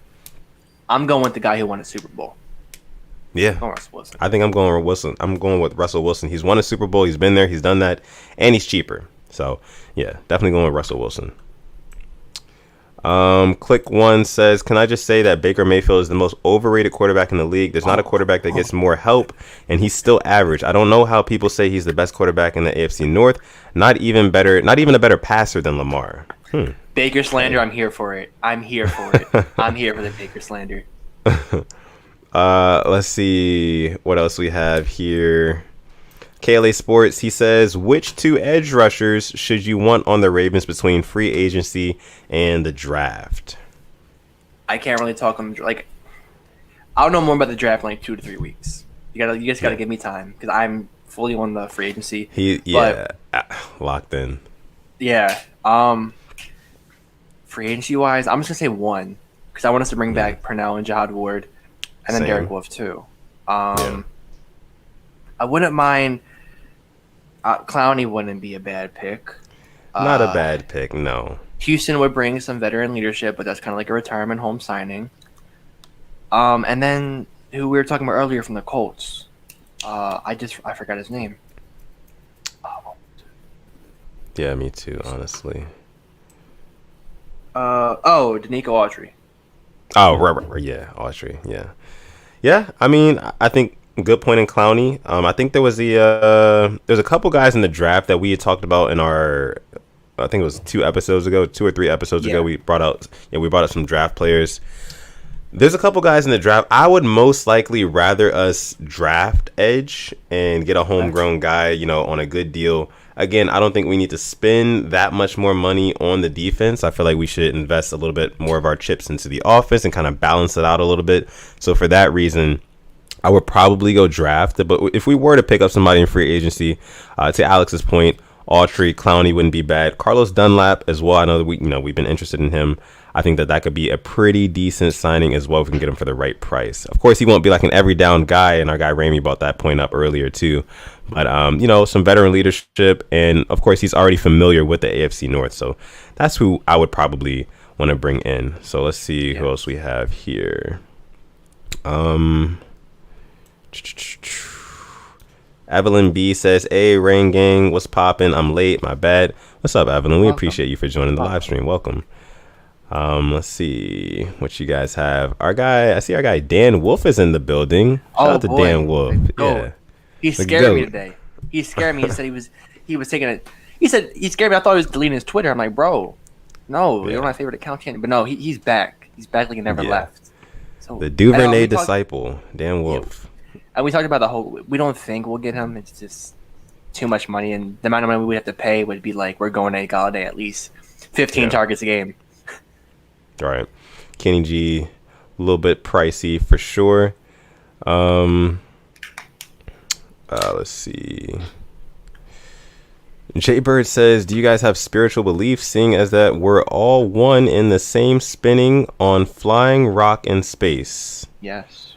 I'm going with the guy who won a Super Bowl. Yeah, Russell Wilson. I think I'm going with Wilson. I'm going with Russell Wilson. He's won a Super Bowl. He's been there. He's done that, and he's cheaper. So yeah, definitely going with Russell Wilson. Click One says, can I just say that Baker Mayfield is the most overrated quarterback in the league? There's not a quarterback that gets more help, and he's still average. I don't know how people say he's the best quarterback in the AFC North. Not even a better passer than Lamar. Baker slander. I'm here for it. I'm here for the Baker slander. Let's see what else we have here. KLA Sports, he says, which two edge rushers should you want on the Ravens between free agency and the draft? I can't really talk on I'll know more about the draft in 2 to 3 weeks. You just gotta give me time because I'm fully on the free agency. Locked in. Yeah. Free agency wise, I'm just gonna say one because I want us to bring back Purnell and Jihad Ward. And then Derek Wolf, too. I wouldn't mind... Clowney wouldn't be a bad pick. Not a bad pick, no. Houston would bring some veteran leadership, but that's kind of like a retirement home signing. And then, who we were talking about earlier from the Colts. I forgot his name. Yeah, me too, honestly. Danico Autry. Oh, right, yeah, Autry, yeah. Yeah, I mean, I think good point in Clowney. I think there's a couple guys in the draft that we had talked about in our, I think it was 2 or 3 episodes ago. We brought out some draft players. There's a couple guys in the draft. I would most likely rather us draft edge and get a homegrown guy, on a good deal. Again, I don't think we need to spend that much more money on the defense. I feel like we should invest a little bit more of our chips into the offense and kind of balance it out a little bit. So for that reason, I would probably go draft. But if we were to pick up somebody in free agency, to Alex's point, Autry, Clowney wouldn't be bad. Carlos Dunlap as well. I know that we've been interested in him. I think that could be a pretty decent signing as well if we can get him for the right price. Of course, he won't be like an every down guy, and our guy Ramey brought that point up earlier too. But some veteran leadership, and of course, he's already familiar with the AFC North, so that's who I would probably want to bring in. So let's see who else we have here. Evelyn B says, "Hey, Rain Gang, what's poppin'? I'm late, my bad." What's up, Evelyn? We appreciate you for joining the live stream. Welcome. Let's see what you guys have. I see our guy Dan Wolf is in the building. Shout out to Dan Wolf. Yeah, he scared me today. He scared me. He said he was taking it. He said he scared me. I thought he was deleting his Twitter. I'm like, bro, no, you're my favorite account. But no, he's back. He's back like he never left. So the Duvernay disciple, Dan Wolf. And we talked about the whole. We don't think we'll get him. It's just too much money, and the amount of money we would have to pay would be like we're going to Galladay at least 15 targets a game. All right, Kenny G, a little bit pricey for sure. Let's see. Jay Bird says, "Do you guys have spiritual beliefs, seeing as that we're all one in the same spinning on flying rock in space?" Yes.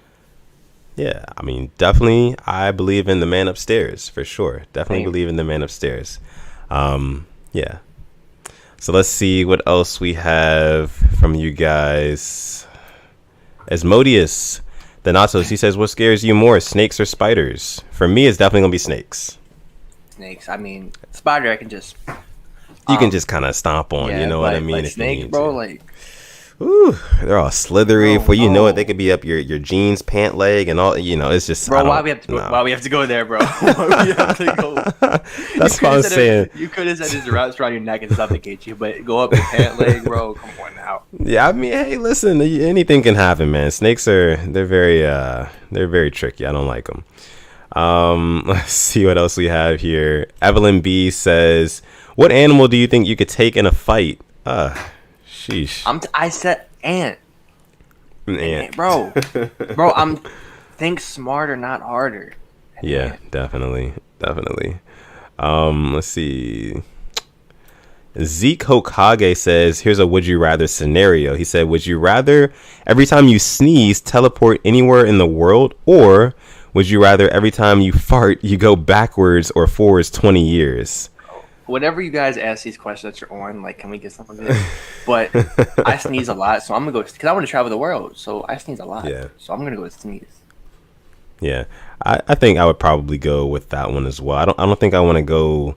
Yeah, I mean, definitely, I believe in the man upstairs for sure. Definitely believe in the man upstairs. Yeah. So let's see what else we have from you guys. Asmodeus The Natos, he says, what scares you more, snakes or spiders? For me, it's definitely going to be snakes. Snakes. I mean, spider, I can just... You can just kind of stomp on, you know what I mean? Like snakes, bro, like... Ooh, they're all slithery. Oh, Before you know it, they could be up your jeans, pant leg, and all. You know, it's just. Bro, why we have to go there, bro? Why we have to go? That's what I'm saying. You could have said it's wrapped around your neck and suffocate you, but go up your pant leg, bro. Come on now. Yeah, I mean, hey, listen, anything can happen, man. Snakes they're very tricky. I don't like them. Let's see what else we have here. Evelyn B says, "What animal do you think you could take in a fight?" Sheesh. I said ant. Ant. Bro, think smarter, not harder. Yeah, definitely. Let's see. Zeke Hokage says, here's a would you rather scenario. He said, would you rather every time you sneeze teleport anywhere in the world, or would you rather every time you fart you go backwards or forwards 20 years? Whatever you guys ask these questions that you're on, like, can we get some of it? But I sneeze a lot, so I'm gonna go because I want to travel the world. So I sneeze a lot. Yeah. So I'm gonna go with sneeze. Yeah, I think I would probably go with that one as well. I don't think I want to go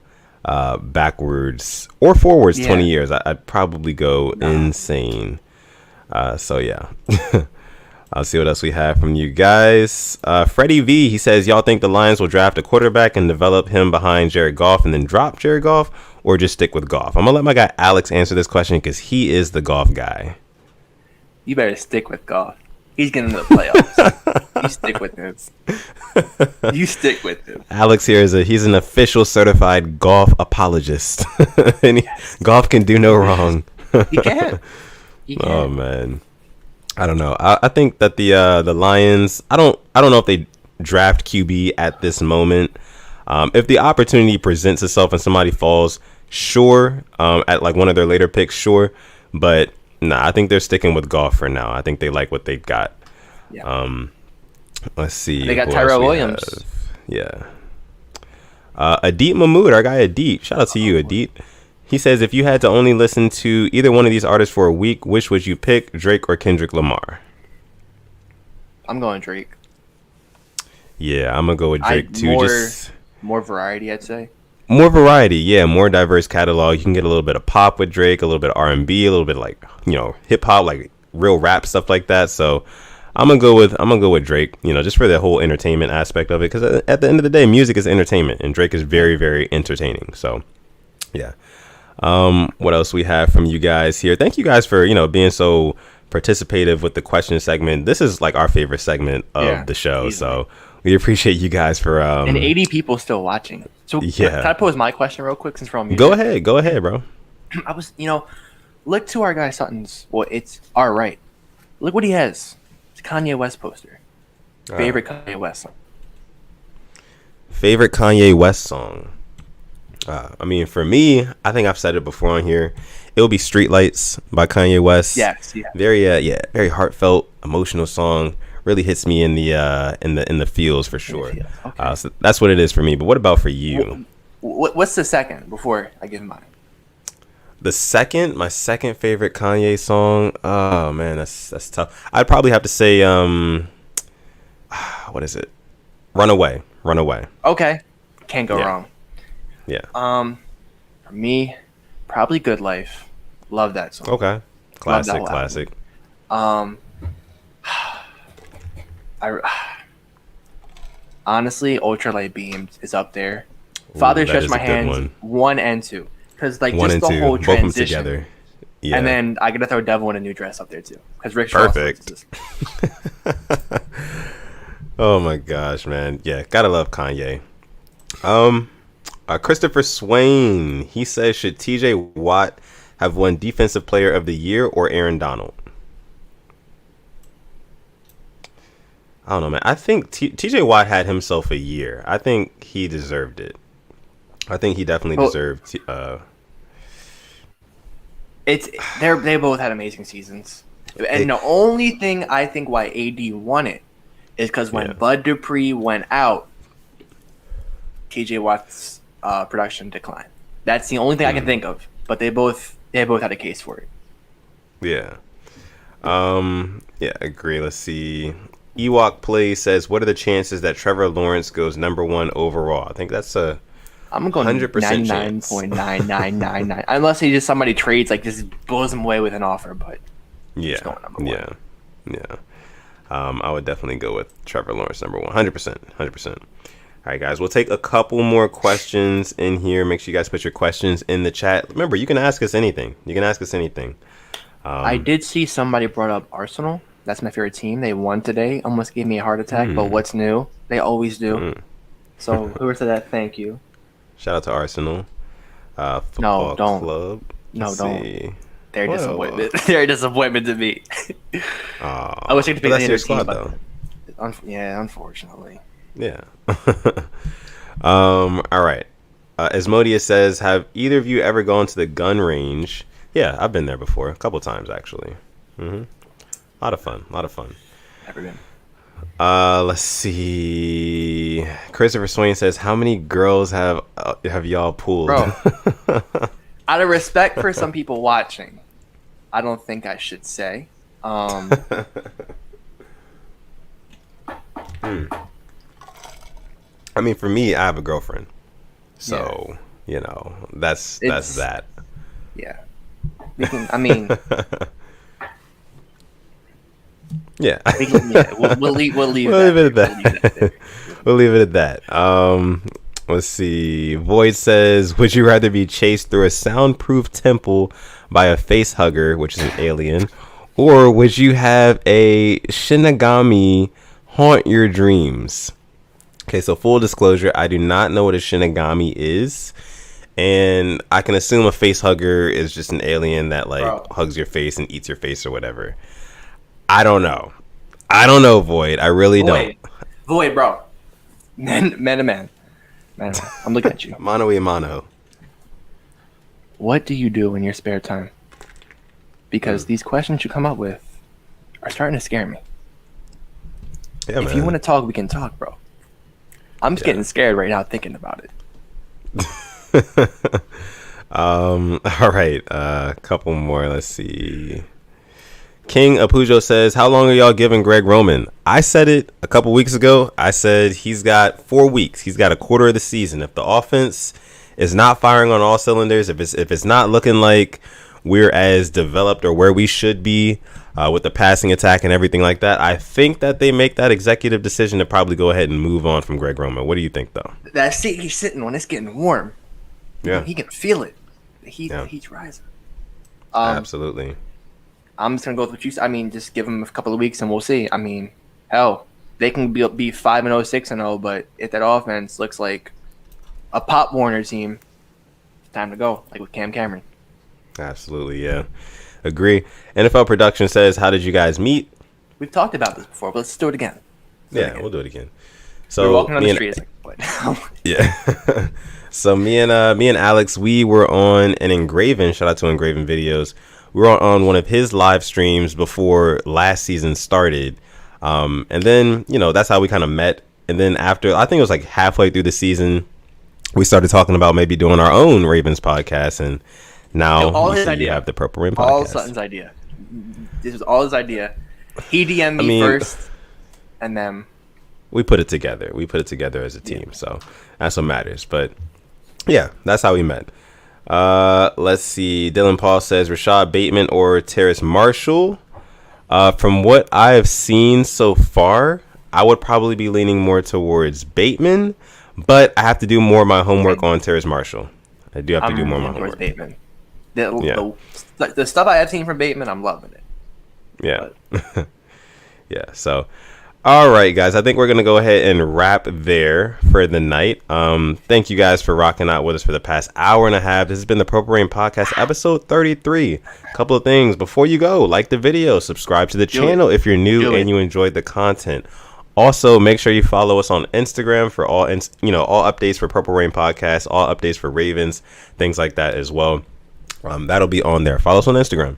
backwards or forwards 20 years. I'd probably go insane. So yeah. I'll see what else we have from you guys. Freddie V, he says, y'all think the Lions will draft a quarterback and develop him behind Jared Goff and then drop Jared Goff, or just stick with Goff? I'm going to let my guy Alex answer this question because he is the Goff guy. You better stick with Goff. He's getting to the playoffs. You stick with him. You stick with him. Alex here he's an official certified Goff apologist. And Goff can do no wrong. He can. Oh, man. I don't know. I think that the Lions, I don't know if they draft QB at this moment. If the opportunity presents itself and somebody falls, sure. At like one of their later picks, sure. But nah, I think they're sticking with Goff for now. I think they like what they've got. Yeah. Let's see. They got Tyrell Williams. Yeah. Adit Mahmood, our guy Adit. Shout out to you, Adit. He says, if you had to only listen to either one of these artists for a week, which would you pick, Drake or Kendrick Lamar? I'm going Drake. Yeah, I'm going to go with Drake too. More variety, I'd say. More variety, yeah. More diverse catalog. You can get a little bit of pop with Drake, a little bit of R&B, a little bit of like, hip-hop, like real rap, stuff like that. So I'm going to go with Drake, just for the whole entertainment aspect of it. Because at the end of the day, music is entertainment, and Drake is very, very entertaining. So, yeah. What else we have from you guys here? Thank you guys for being so participative with the question segment. This is like our favorite segment of the show, so we appreciate you guys for and 80 people still watching. So can I pose my question real quick since we're on music? Go ahead, bro. I was look to our guy Sutton's. Well, it's all right. Look what he has. It's a Kanye West poster. Favorite Kanye West song. Favorite Kanye West song. I mean, for me, I think I've said it before on here. It'll be "Streetlights" by Kanye West. Yes, yeah. Very heartfelt, emotional song. Really hits me in the feels for sure. Okay. So that's what it is for me. But what about for you? What's the second before I give mine? My second favorite Kanye song. Oh man, that's tough. I'd probably have to say what is it? Runaway. Okay, can't go wrong. Yeah. For me, probably Good Life. Love that song. Okay. Classic. Honestly, Ultralight Beams is up there. Father Stretch My Hands 1 and 2, because like just the whole transition. Both of them together. Yeah. And then I gotta throw Devil in a New Dress up there too, because Rick Ross. Perfect. Oh my gosh, man! Yeah, gotta love Kanye. Christopher Swain, he says, should TJ Watt have won Defensive Player of the Year or Aaron Donald? I don't know, man. I think TJ Watt had himself a year. I think he deserved it. I think he definitely deserved. They both had amazing seasons, and the only thing I think why AD won it is because when Bud Dupree went out, TJ Watt's production declined. That's the only thing I can think of. But they both had a case for it. Yeah. Yeah, agree. Let's see. Ewok Play says, what are the chances that Trevor Lawrence goes #1 overall? I think that's a I'm going 100% chance. 99.9999. Unless he just somebody trades, like, just blows him away with an offer, but yeah, going #1. Yeah. I would definitely go with Trevor Lawrence #1, 100%. All right, guys, we'll take a couple more questions in here. Make sure you guys put your questions in the chat. Remember, you can ask us anything. I did see somebody brought up Arsenal. That's my favorite team. They won today. Almost gave me a heart attack, but what's new? They always do. So whoever said that, thank you. Shout out to Arsenal. Football don't. Club. No, don't. See. They're a disappointment. They're a disappointment to me. I wish I could pick that's the your other squad, team, though. yeah, unfortunately. Yeah. All right. Asmodeus says, have either of you ever gone to the gun range? Yeah, I've been there before. A couple times, actually. A lot of fun. Never been. Let's see. Christopher Swain says, how many girls have y'all pulled? Bro, out of respect for some people watching, I don't think I should say. I mean, for me, I have a girlfriend, so you know that's that. Yeah, I mean, yeah. We'll leave it at that. We'll leave it at that. Let's see. Void says, would you rather be chased through a soundproof temple by a face hugger, which is an alien, or would you have a Shinigami haunt your dreams? Okay, so full disclosure, I do not know what a Shinigami is, and I can assume a face hugger is just an alien that hugs your face and eats your face or whatever. I don't know, Void. I really don't. Void, bro. Man to man. I'm looking at you. Mano y mano. What do you do in your spare time? Because these questions you come up with are starting to scare me. Yeah, if you want to talk, we can talk, bro. I'm just getting scared right now thinking about it. All right, a couple more. Let's see. King Apujo says, how long are y'all giving Greg Roman? I said it a couple weeks ago. I said he's got 4 weeks. He's got a quarter of the season. If the offense is not firing on all cylinders, if it's not looking like we're as developed or where we should be with the passing attack and everything like that, I think that they make that executive decision to probably go ahead and move on from Greg Roman. What do you think, though? That seat he's sitting when it's getting warm. Yeah, he can feel it. The heat's rising. Absolutely. I'm just gonna go with what you said. I mean, just give them a couple of weeks and we'll see. I mean, hell, they can be 5-0, 6-0, but if that offense looks like a Pop Warner team, it's time to go. Like with Cam Cameron. Absolutely, yeah. Agree. NFL Production says, how did you guys meet? We've talked about this before, but let's do it again. We'll do it again. So we're walking on the street. Yeah. So me and Alex, we were on an Engraven. Shout out to Engraven Videos. We were on one of his live streams before last season started. And then, that's how we kind of met. And then after, I think it was like halfway through the season, we started talking about maybe doing our own Ravens podcast. And now you have the Purple Rain podcast. All Sutton's idea. This was all his idea. He DM'd me first, and then we put it together. We put it together as a team. So that's what matters. But yeah, that's how we met. Let's see. Dylan Paul says Rashad Bateman or Terrace Marshall. From what I have seen so far, I would probably be leaning more towards Bateman, but I have to do more of my homework on Terrace Marshall. I do have to do more of my homework. Bateman. The stuff I have seen from Bateman, I'm loving it. Yeah. Yeah. So, all right, guys, I think we're going to go ahead and wrap there for the night. Thank you guys for rocking out with us for the past hour and a half. This has been the Purple Rain Podcast, episode 33. A couple of things before you go. Like the video, subscribe to the channel if you're new and you enjoyed the content. Also, make sure you follow us on Instagram for all updates for Purple Rain Podcast, all updates for Ravens, things like that as well. That'll be on there. Follow us on Instagram.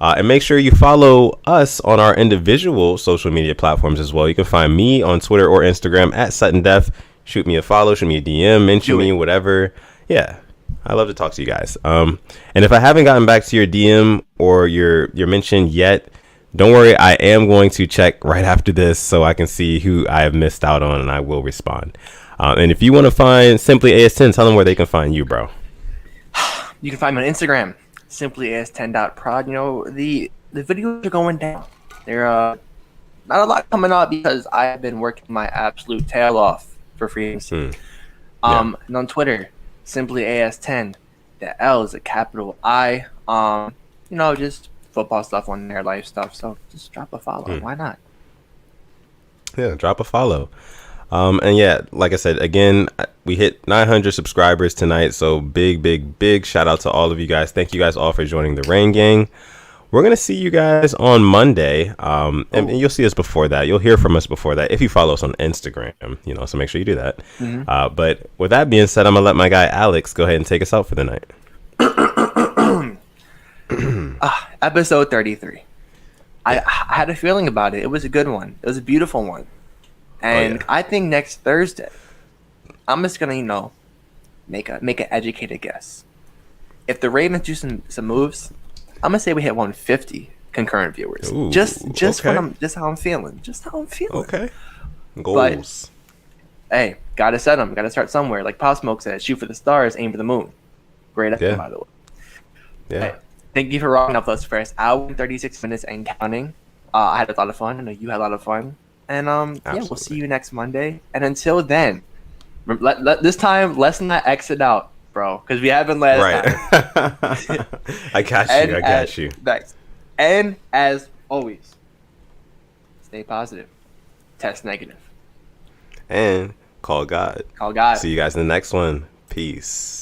And make sure you follow us on our individual social media platforms as well. You can find me on Twitter or Instagram at SuttonDef. Shoot me a follow, shoot me a DM, mention me, whatever. Yeah, I love to talk to you guys. And if I haven't gotten back to your DM or your mention yet, Don't worry, I am going to check right after this so I can see who I have missed out on, and I will respond. And if you want to find Simply AS10, tell them where they can find you, bro. You can find me on Instagram, simplyas10.prod. You know, the videos are going down. They're not a lot coming out because I've been working my absolute tail off for free agency. And on Twitter, simplyas10. The L is a capital I. You know, just football stuff on there, life stuff. So just drop a follow. Why not? Yeah, drop a follow. And yeah, like I said, again, we hit 900 subscribers tonight. So big shout out to all of you guys. Thank you guys all for joining the Rain Gang. We're going to see you guys on Monday. And you'll see us before that. You'll hear from us before that if you follow us on Instagram, you know, so make sure you do that. But with that being said, I'm going to let my guy Alex go ahead and take us out for the night. Episode 33. I had a feeling about it. It was a good one. It was a beautiful one. And I think next Thursday, I'm just gonna, you know, make an educated guess. If the Ravens do some moves, I'm gonna say we hit 150 concurrent viewers. Ooh, just okay. just how I'm feeling. Just how I'm feeling. Okay. Goals. But, hey, gotta set them. Gotta start somewhere. Like Pop Smoke said, shoot for the stars, aim for the moon. Great episode, by the way. Yeah. Hey, thank you for rocking up those first hour and 36 minutes and counting. I had a lot of fun. I know you had a lot of fun. And yeah, we'll see you next Monday. And until then, this time, let's not exit out, bro, because we haven't last time. I got you. Thanks. And as always, stay positive. Test negative. And call God. Call God. See you guys in the next one. Peace.